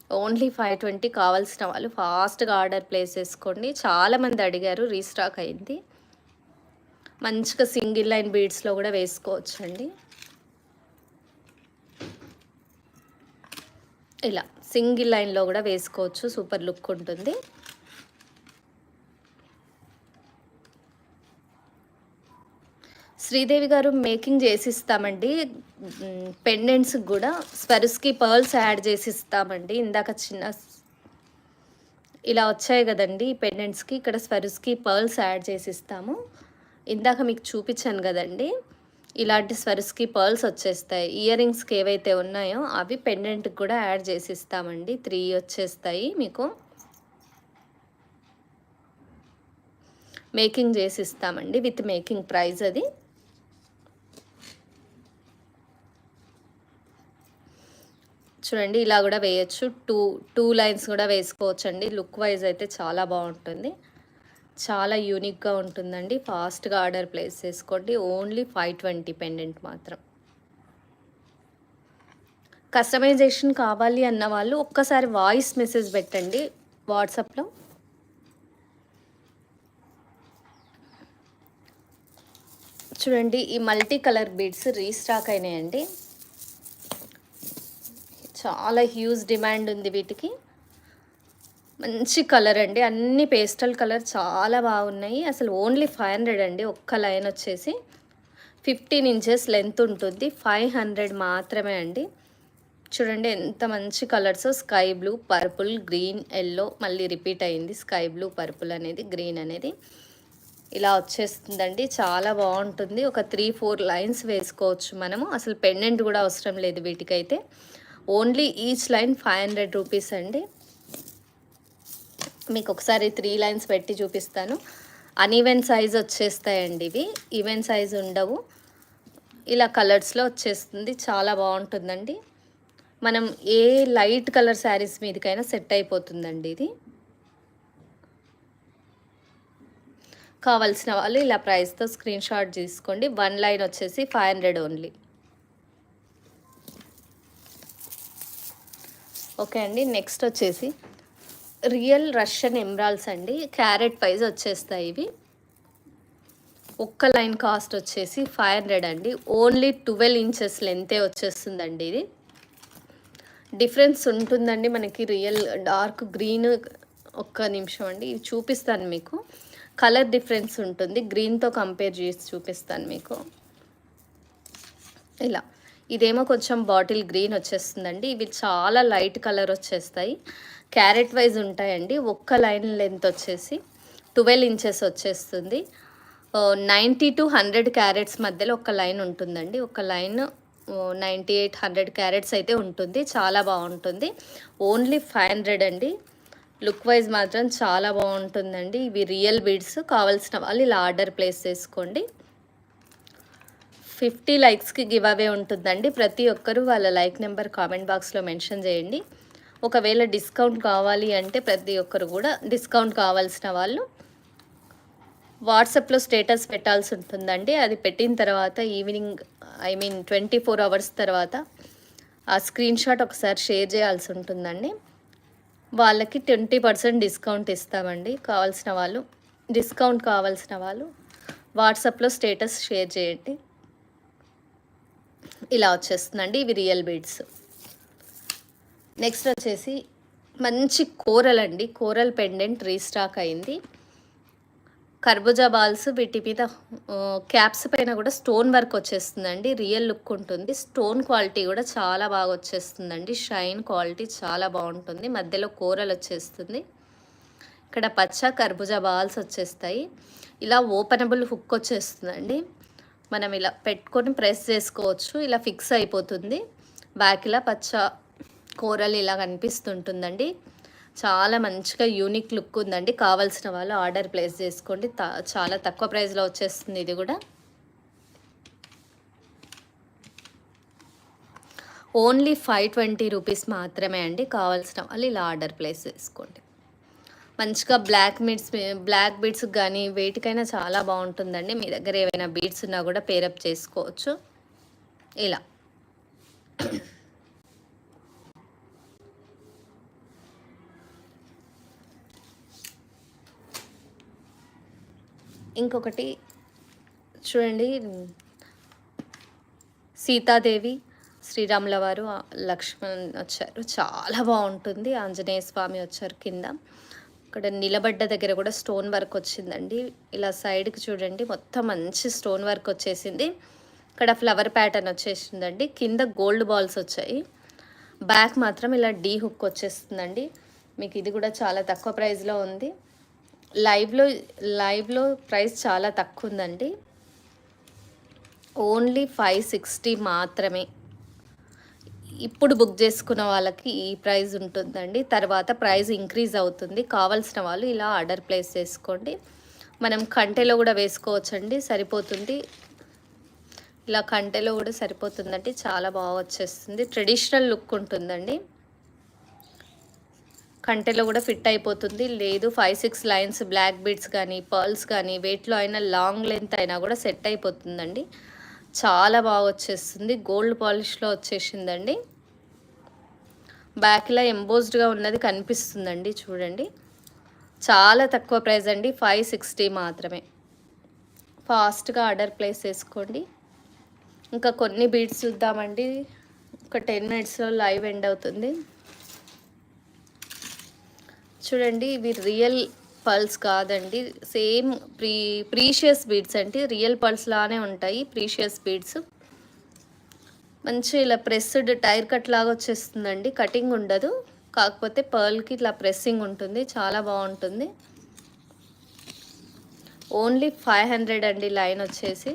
ఓన్లీ 520 కావాల్సిన వాళ్ళు ఫాస్ట్‌గా ఆర్డర్ ప్లేస్ చేసుకోండి. చాలామంది అడిగారు, రీస్టాక్ అయింది. మంచిగా సింగిల్ లైన్ బీడ్స్‌లో కూడా వేసుకోవచ్చండి. ఇలా సింగిల్ లైన్‌లో కూడా వేసుకోవచ్చు. సూపర్ లుక్ ఉంటుంది. శ్రీదేవి గారు మేకింగ్ చేసిస్తామండి. పెండెంట్స్‌కి గూడా స్వరిస్‌కి పర్ల్స్ యాడ్ చేసిస్తామండి. ఇందాక ఇలా వచ్చాయి గదండీ పెండెంట్స్‌కి. ఇక్కడ స్వరిస్‌కి పర్ల్స్ యాడ్ చేసిస్తాము. ఇందాక మీకు చూపించాను గదండీ! ఇలాంటి స్వరిస్‌కి పర్ల్స్ వచ్చేస్తాయి. ఇయర్ రింగ్స్‌కి ఏవైతే ఉన్నాయో అవి పెండెంట్‌కి కూడా యాడ్ చేసిస్తామండి. 3 వచ్చేస్తాయి మీకు. మేకింగ్ చేసిస్తామండి. విత్ మేకింగ్ ప్రైస్ అది. చూడండి ఇలా కూడా వేయచ్చు. టూ లైన్స్ కూడా వేసుకోవచ్చండి. లుక్ వైజ్ అయితే చాలా బాగుంటుంది. చాలా యూనిక్గా ఉంటుందండి. ఫాస్ట్గా ఆర్డర్ ప్లేస్ చేసుకోండి. ఓన్లీ 520 పెండెంట్ మాత్రం. కస్టమైజేషన్ కావాలి అన్న వాళ్ళు ఒక్కసారి వాయిస్ మెసేజ్ పెట్టండి వాట్సాప్లో. చూడండి ఈ మల్టీ కలర్ బీడ్స్ రీస్టాక్ అయినాయండి. చాలా హ్యూజ్ డిమాండ్ ఉంది వీటికి. మంచి కలర్ అండి. అన్ని పేస్టల్ కలర్ చాలా బాగున్నాయి. అసలు ఓన్లీ 500 అండి. ఒక్క లైన్ వచ్చేసి 15 ఇంచెస్ లెంత్ ఉంటుంది. 500 మాత్రమే అండి. చూడండి ఎంత మంచి colours. Sky blue, purple, green, yellow, మళ్ళీ రిపీట్ అయింది స్కై బ్లూ, పర్పుల్ అనేది, గ్రీన్ అనేది. ఇలా వచ్చేస్తుందండి. చాలా బాగుంటుంది. ఒక 3-4 లైన్స్ వేసుకోవచ్చు మనము. అసలు పెండెంట్ కూడా అవసరం లేదు వీటికైతే. ఓన్లీ ఈచ్ లైన్ 500 రూపీస్ అండి. మీకు ఒకసారి 3 లైన్స్ పెట్టి చూపిస్తాను. అన్ఈవెన్ సైజ్ వచ్చేస్తాయండి ఇవి. ఈవెన్ సైజ్ ఉండవు. ఇలా కలర్స్లో వచ్చేస్తుంది. చాలా బాగుంటుందండి. మనం ఏ లైట్ కలర్ శారీస్ మీదకైనా సెట్ అయిపోతుందండి ఇది. కావాల్సిన వాళ్ళు ఇలా ప్రైస్తో స్క్రీన్ షాట్ తీసుకోండి. 1 లైన్ వచ్చేసి 500 ఓన్లీ. ఓకే అండి. నెక్స్ట్ వచ్చేసి రియల్ రష్యన్ ఎమరాల్డ్స్ అండి. క్యారెట్ వైజ్ వచ్చేస్తాయి ఇవి. ఒక్క లైన్ కాస్ట్ వచ్చేసి 500 అండి. ఓన్లీ 12 ఇంచెస్ లెంతే వచ్చేస్తుందండి ఇది. డిఫరెన్స్ ఉంటుందండి మనకి. రియల్ డార్క్ గ్రీన్, ఒక్క నిమిషం అండి ఇది చూపిస్తాను మీకు. కలర్ డిఫరెన్స్ ఉంటుంది. గ్రీన్తో కంపేర్ చేసి చూపిస్తాను మీకు. ఇలా ఇదేమో కొంచెం బాటిల్ గ్రీన్ వచ్చేస్తుందండి. ఇవి చాలా లైట్ కలర్ వచ్చేస్తాయి. క్యారెట్ వైజ్ ఉంటాయండి. ఒక్క లైన్ లెంత్ వచ్చేసి 12 ఇంచెస్ వచ్చేస్తుంది. 90 to 100 క్యారెట్స్ మధ్యలో ఒక లైన్ ఉంటుందండి. ఒక లైన్ 98-100 క్యారెట్స్ అయితే ఉంటుంది. చాలా బాగుంటుంది. ఓన్లీ 500 అండి. లుక్ వైజ్ మాత్రం చాలా బాగుంటుందండి. ఇవి రియల్ బీడ్స్. కావాల్సిన వాళ్ళు ఇలా ఆర్డర్ ప్లేస్ చేసుకోండి. 50 లైక్స్కి గివ్ అవే ఉంటుందండి. ప్రతి ఒక్కరూ వాళ్ళ లైక్ నెంబర్ కామెంట్ బాక్స్లో మెన్షన్ చేయండి. ఒకవేళ డిస్కౌంట్ కావాలి అంటే ప్రతి ఒక్కరు కూడా డిస్కౌంట్ కావాల్సిన వాళ్ళు వాట్సాప్లో స్టేటస్ పెట్టాల్సి ఉంటుందండి. అది పెట్టిన తర్వాత ఈవినింగ్ 24 అవర్స్ తర్వాత ఆ స్క్రీన్ షాట్ ఒకసారి షేర్ చేయాల్సి ఉంటుందండి. వాళ్ళకి 20% డిస్కౌంట్ ఇస్తామండి. డిస్కౌంట్ కావాల్సిన వాళ్ళు వాట్సాప్లో స్టేటస్ షేర్ చేయండి. ఇలా వచ్చేస్తుందండి. ఇవి రియల్ బీడ్స్. నెక్స్ట్ వచ్చేసి మంచి కోరల్ అండి. కోరల్ పెండెంట్ రీస్టాక్ అయింది. కర్బూజా బాల్స్, వీటి మీద క్యాప్స్ పైన కూడా స్టోన్ వర్క్ వచ్చేస్తుందండి. రియల్ లుక్ ఉంటుంది. స్టోన్ క్వాలిటీ కూడా చాలా బాగా వచ్చేస్తుందండి. షైన్ క్వాలిటీ చాలా బాగుంటుంది. మధ్యలో కోరల్ వచ్చేస్తుంది. ఇక్కడ పచ్చ కర్బూజా బాల్స్ వచ్చేస్తాయి. ఇలా ఓపెనబుల్ హుక్ వచ్చేస్తుందండి. మనం ఇలా పెట్టుకొని ప్రెస్ చేసుకోవచ్చు. ఇలా ఫిక్స్ అయిపోతుంది. బ్యాక్ ఇలా పచ్చ కోరల్ ఇలా కనిపిస్తుంటుందండి. చాలా మంచిగా యూనిక్ లుక్ ఉందండి. కావాల్సిన వాళ్ళు ఆర్డర్ ప్లేస్ చేసుకోండి. చాలా తక్కువ ప్రైస్లో వచ్చేస్తుంది ఇది కూడా. ఓన్లీ 520 రూపీస్ మాత్రమే అండి. కావాల్సిన వాళ్ళు ఇలా ఆర్డర్ ప్లేస్ చేసుకోండి. మంచిగా బ్లాక్ బీడ్స్ కానీ వేటికైనా చాలా బాగుంటుందండి. మీ దగ్గర ఏవైనా బీడ్స్ ఉన్నా కూడా పేరప్ చేసుకోవచ్చు. ఇలా ఇంకొకటి చూడండి, సీతాదేవి, శ్రీరాముల వారు, లక్ష్మణ్ వచ్చారు. చాలా బాగుంటుంది. ఆంజనేయ స్వామి వచ్చారు కింద. ఇక్కడ నిలబడ్డ దగ్గర కూడా స్టోన్ వర్క్ వచ్చిందండి. ఇలా సైడ్కి చూడండి, మొత్తం మంచి స్టోన్ వర్క్ వచ్చేసింది. ఇక్కడ ఫ్లవర్ ప్యాటర్న్ వచ్చేసిందండి. కింద గోల్డ్ బాల్స్ వచ్చాయి. బ్యాక్ మాత్రం ఇలా డీ హుక్ వచ్చేస్తుందండి. మీకు ఇది కూడా చాలా తక్కువ ప్రైస్లో ఉంది. లైవ్లో ప్రైస్ చాలా తక్కువ ఉందండి. ఓన్లీ 560 మాత్రమే. ఇప్పుడు బుక్ చేసుకున్న వాళ్ళకి ఈ ప్రైస్ ఉంటుందండి. తర్వాత ప్రైస్ ఇంక్రీజ్ అవుతుంది. కావాల్సిన వాళ్ళు ఇలా ఆర్డర్ ప్లేస్ చేసుకోండి. మనం కంటెలో కూడా వేసుకోవచ్చండి, సరిపోతుంది. ఇలా కంటెలో కూడా సరిపోతుందండి. చాలా బాగా వచ్చేస్తుంది. ట్రెడిషనల్ లుక్ ఉంటుందండి. కంటెలో కూడా ఫిట్ అయిపోతుంది. లేదు 5-6 లైన్స్ బ్లాక్ బీడ్స్ కానీ పర్ల్స్ కానీ వెయిట్లో అయినా లాంగ్ లెంత్ అయినా కూడా సెట్ అయిపోతుందండి. చాలా బాగా వచ్చేస్తుంది. గోల్డ్ పాలిష్లో వచ్చేసిందండి. బ్యాక్లో ఎంబోస్డ్గా ఉన్నది కనిపిస్తుందండి. చూడండి, చాలా తక్కువ ప్రైస్ అండి. 560 మాత్రమే. ఫాస్ట్గా ఆర్డర్ ప్లేస్ చేసుకోండి. ఇంకా కొన్ని బీడ్స్ చూద్దామండి. ఒక 10 మినిట్స్లో లైవ్ ఎండ్ అవుతుంది. చూడండి, ఇవి రియల్ పర్ల్స్ కాదండి, సేమ్ ప్రీషియస్ బీడ్స్ అండి. రియల్ పర్ల్స్ లానే ఉంటాయి ప్రీషియస్ బీడ్స్. మంచి ఇలా ప్రెస్డ్ టైర్ కట్ లాగా వచ్చేస్తుందండి. కటింగ్ ఉండదు, కాకపోతే పర్ల్కి ఇట్లా ప్రెస్సింగ్ ఉంటుంది. చాలా బాగుంటుంది. ఓన్లీ 500 అండి లైన్ వచ్చేసి.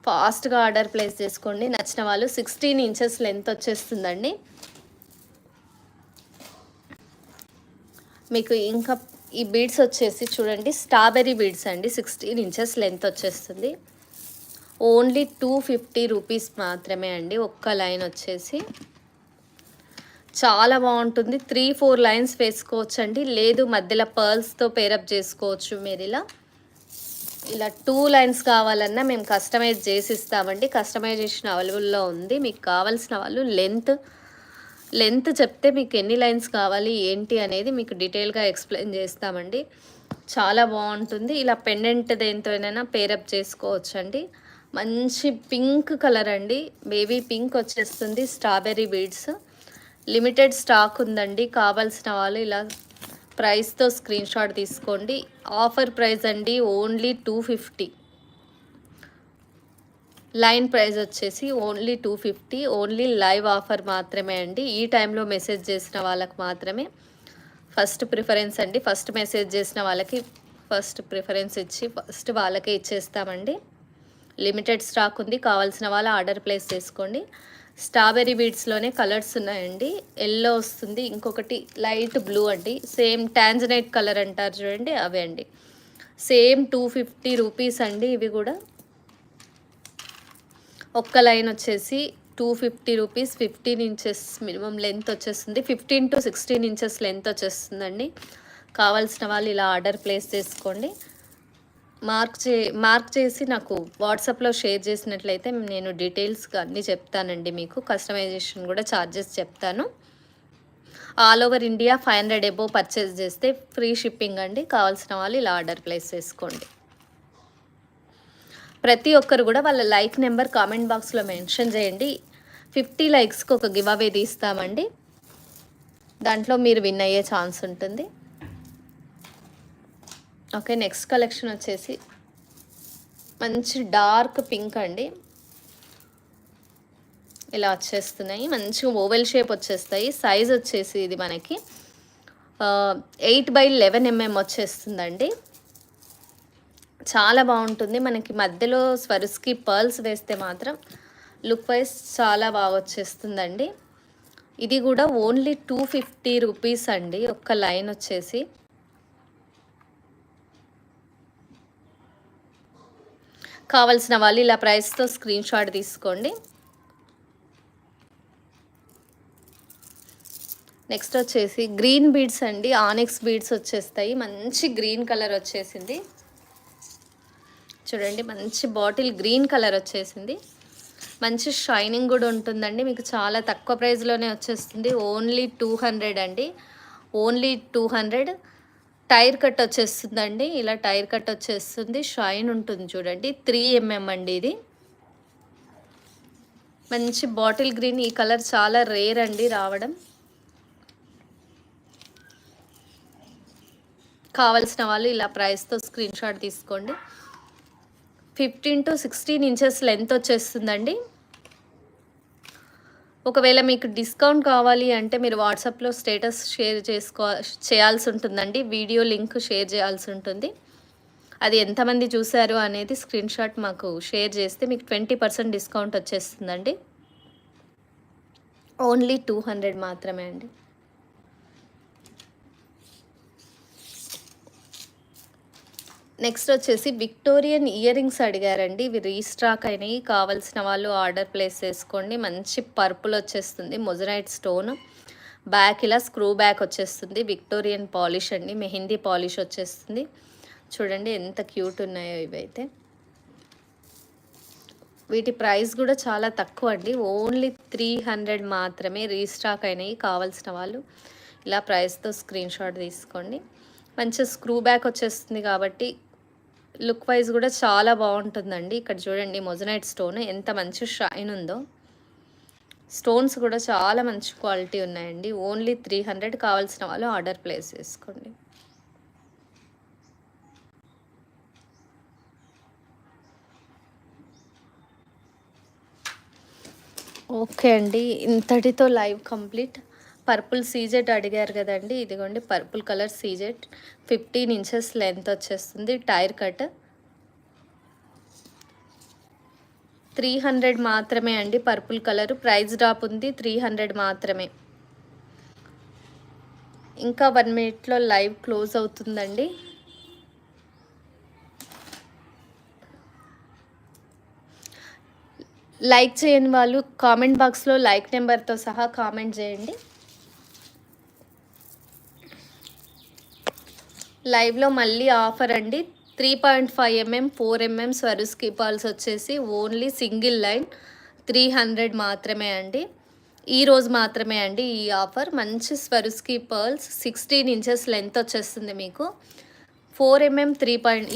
ఫాస్ట్గా ఆర్డర్ ప్లేస్ చేసుకోండి. నచ్చిన వాళ్ళు 16 ఇంచెస్ లెంత్ వచ్చేస్తుందండి. మీకు ఇంకా ఈ బీడ్స్ వచ్చేసి చూడండి, స్ట్రాబెర్రీ బీడ్స్ అండి. 16 ఇంచెస్ లెంత్ వచ్చేస్తుంది. ఓన్లీ 250 రూపీస్ మాత్రమే అండి. ఒక్క లైన్ వచ్చేసి చాలా బాగుంటుంది. 3-4 లైన్స్ వేసుకోవచ్చు అండి. లేదు మధ్యలో పర్ల్స్తో పేరప్ చేసుకోవచ్చు. మీరు ఇలా 2 లైన్స్ కావాలన్నా మేము కస్టమైజ్ చేసి ఇస్తామండి. కస్టమైజేషన్ అవైలబుల్లో ఉంది. మీకు కావాల్సిన వాళ్ళు లెంత్ చెప్తే మీకు ఎన్ని లైన్స్ కావాలి ఏంటి అనేది మీకు డీటెయిల్గా ఎక్స్ప్లెయిన్ చేస్తామండి. చాలా బాగుంటుంది. ఇలా పెండెంట్ దేనితోనైనా పేరప్ చేసుకోవచ్చు అండి. మంచి పింక్ కలర్ అండి, బేబీ పింక్ వచ్చేస్తుంది. స్ట్రాబెర్రీ బీడ్స్ లిమిటెడ్ స్టాక్ ఉందండి. కావాల్సిన వాళ్ళు ఇలా ప్రైస్తో స్క్రీన్ షాట్ తీసుకోండి. ఆఫర్ ప్రైస్ అండి, ఓన్లీ 250. లైన్ ప్రైస్ వచ్చేసి ఓన్లీ 250. ఓన్లీ లైవ్ ఆఫర్ మాత్రమే అండి. ఈ టైంలో మెసేజ్ చేసిన వాళ్ళకి మాత్రమే ఫస్ట్ ప్రిఫరెన్స్ అండి. ఫస్ట్ మెసేజ్ చేసిన వాళ్ళకి ఫస్ట్ ప్రిఫరెన్స్ ఇచ్చి ఫస్ట్ వాళ్ళకే ఇచ్చేస్తామండి. లిమిటెడ్ స్టాక్ ఉంది. కావాల్సిన వాళ్ళు ఆర్డర్ ప్లేస్ చేసుకోండి. స్ట్రాబెర్రీ బీడ్స్లోనే కలర్స్ ఉన్నాయండి. ఎల్లో వస్తుంది, ఇంకొకటి లైట్ బ్లూ అండి. సేమ్ టాంజనైట్ కలర్ అంటారు చూడండి, అవే అండి. సేమ్ 250 రూపీస్ అండి. ఇవి కూడా ఒక్క లైన్ వచ్చేసి 250 రూపీస్. 15 ఇంచెస్ మినిమం లెంత్ వచ్చేస్తుంది. 15 to 16 ఇంచెస్ లెంత్ వచ్చేస్తుందండి. కావాల్సిన వాళ్ళు ఇలా ఆర్డర్ ప్లేస్ చేసుకోండి. మార్క్ చేసి నాకు వాట్సాప్లో షేర్ చేసినట్లయితే నేను డీటెయిల్స్గా అన్నీ చెప్తానండి. మీకు కస్టమైజేషన్ కూడా ఛార్జెస్ చెప్తాను. All over India 500 above purchase చేస్తే ఫ్రీ షిప్పింగ్ అండి. కావాల్సిన వాళ్ళు ఇలా ఆర్డర్ ప్లేస్ చేసుకోండి. ప్రతి ఒక్కరు కూడా వాళ్ళ లైక్ నెంబర్ కామెంట్ బాక్స్లో మెన్షన్ చేయండి. 50 లైక్స్కి ఒక గివ్ అవే తీస్తామండి. దాంట్లో మీరు విన్ అయ్యే ఛాన్స్ ఉంటుంది. ఓకే, నెక్స్ట్ కలెక్షన్ వచ్చేసి మంచి డార్క్ పింక్ అండి. ఇలా వచ్చేస్తున్నాయి. మంచిగా ఓవెల్ షేప్ వచ్చేస్తాయి. సైజ్ వచ్చేసి ఇది మనకి 8/11 mm వచ్చేస్తుందండి. చాలా బాగుంటుంది. మనకి మధ్యలో స్వరుస్కి పర్ల్స్ వేస్తే మాత్రం లుక్ వైజ్ చాలా బాగా వచ్చేస్తుందండి. ఇది కూడా ఓన్లీ 250 రూపీస్ అండి. ఒక్క లైన్ వచ్చేసి కావాల్సిన వాళ్ళు ఇలా ప్రైస్తో స్క్రీన్ షాట్ తీసుకోండి. నెక్స్ట్ వచ్చేసి గ్రీన్ బీడ్స్ అండి. ఆనిక్స్ బీడ్స్ వచ్చేస్తాయి. మంచి గ్రీన్ కలర్ వచ్చేసింది చూడండి మంచి బాటిల్ గ్రీన్ కలర్ వచ్చేసింది. మంచి షైనింగ్ కూడా ఉంటుందండి. మీకు చాలా తక్కువ ప్రైస్లోనే వచ్చేస్తుంది. ఓన్లీ 200 అండి. ఓన్లీ 200. టైర్ కట్ వచ్చేస్తుందండి. ఇలా టైర్ కట్ వచ్చేస్తుంది. షైన్ ఉంటుంది చూడండి. 3mm అండి ఇది. మంచి బాటిల్ గ్రీన్. ఈ కలర్ చాలా రేర్ అండి రావడం. కావలసిన వాళ్ళు ఇలా ప్రైస్తో స్క్రీన్ షాట్ తీసుకోండి. 15 to 16 ఇంచెస్ లెంత్ వచ్చేస్తుందండి. ఒకవేళ మీకు డిస్కౌంట్ కావాలి అంటే మీరు వాట్సాప్లో స్టేటస్ షేర్ చేయాల్సి ఉంటుందండి. వీడియో లింక్ షేర్ చేయాల్సి ఉంటుంది. అది ఎంతమంది చూశారు అనేది స్క్రీన్ షాట్ మాకు షేర్ చేస్తే మీకు 20% డిస్కౌంట్ వచ్చేస్తుందండి. ఓన్లీ 200 మాత్రమే అండి. నెక్స్ట్ వచ్చేసి విక్టోరియన్ ఇయర్ రింగ్స్ అడిగారండి. ఇవి రీస్టాక్ అయినాయి. కావాల్సిన వాళ్ళు ఆర్డర్ ప్లేస్ చేసుకోండి. మంచి పర్పుల్ వచ్చేస్తుంది. మొజరైట్ స్టోన్. బ్యాక్ ఇలా స్క్రూ బ్యాక్ వచ్చేస్తుంది. విక్టోరియన్ పాలిష్ అండి. మెహందీ పాలిష్ వచ్చేస్తుంది. చూడండి ఎంత క్యూట్ ఉన్నాయో ఇవైతే. వీటి ప్రైస్ కూడా చాలా తక్కువ అండి. ఓన్లీ 300 మాత్రమే. రీస్టాక్ అయినాయి. కావాల్సిన వాళ్ళు ఇలా ప్రైస్తో స్క్రీన్ షాట్ తీసుకోండి. మంచి స్క్రూ బ్యాక్ వచ్చేస్తుంది కాబట్టి లుక్ వైజ్ కూడా చాలా బాగుంటుందండి. ఇక్కడ చూడండి మొజనైట్ స్టోన్ ఎంత మంచి షైన్ ఉందో. స్టోన్స్ కూడా చాలా మంచి క్వాలిటీ ఉన్నాయండి. ఓన్లీ 300. కావాల్సిన వాళ్ళు ఆర్డర్ ప్లేస్ చేసుకోండి. ఓకే అండి, ఇంతటితో లైవ్ కంప్లీట్. పర్పుల్ సీజెట్ అడిగారు కదండి. ఇదిగోండి పర్పుల్ కలర్ సీజెట్. 15 ఇంచెస్ లెంత్ వచ్చేస్తుంది. Tier cut. 300 మాత్రమే అండి. పర్పుల్ కలర్ ప్రైస్ డ్రాప్ ఉంది. 300 మాత్రమే. ఇంకా 1 మినిట్లో లైవ్ క్లోజ్ అవుతుందండి. లైక్ చేయని వాళ్ళు కామెంట్ బాక్స్లో లైక్ నెంబర్తో సహా కామెంట్ చేయండి. లైవ్లో మళ్ళీ ఆఫర్ అండి. 3.5mm 4mm స్వరుస్కి పర్ల్స్ వచ్చేసి ఓన్లీ సింగిల్ లైన్ 300 మాత్రమే అండి. ఈరోజు మాత్రమే అండి ఈ ఆఫర్. మంచి స్వరుస్కి పర్ల్స్ 16 ఇంచెస్ లెంత్ వచ్చేస్తుంది మీకు. 4mm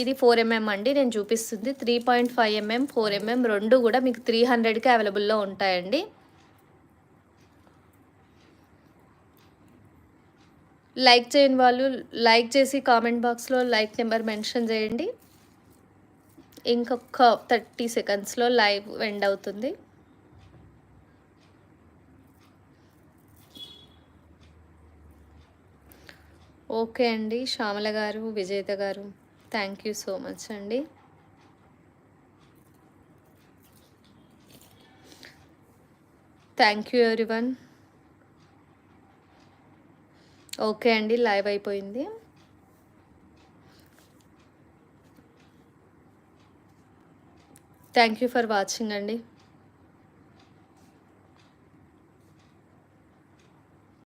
ఇది 4mm అండి నేను చూపిస్తుంది. 3.5mm 4mm రెండు కూడా మీకు 300కి అవైలబుల్లో ఉంటాయండి. లైక్ చేయని వాళ్ళు లైక్ చేసి కామెంట్ బాక్స్లో లైక్ నెంబర్ మెన్షన్ చేయండి. ఇంకొక 30 సెకండ్స్లో లైవ్ ఎండ్ అవుతుంది. ఓకే అండి, శ్యామల గారు, విజేత గారు, థ్యాంక్ యూ సో మచ్ అండి. Thank you everyone. ఓకే అండి, లైవ్ అయిపోయింది. థ్యాంక్ యూ ఫర్ వాచింగ్ అండి.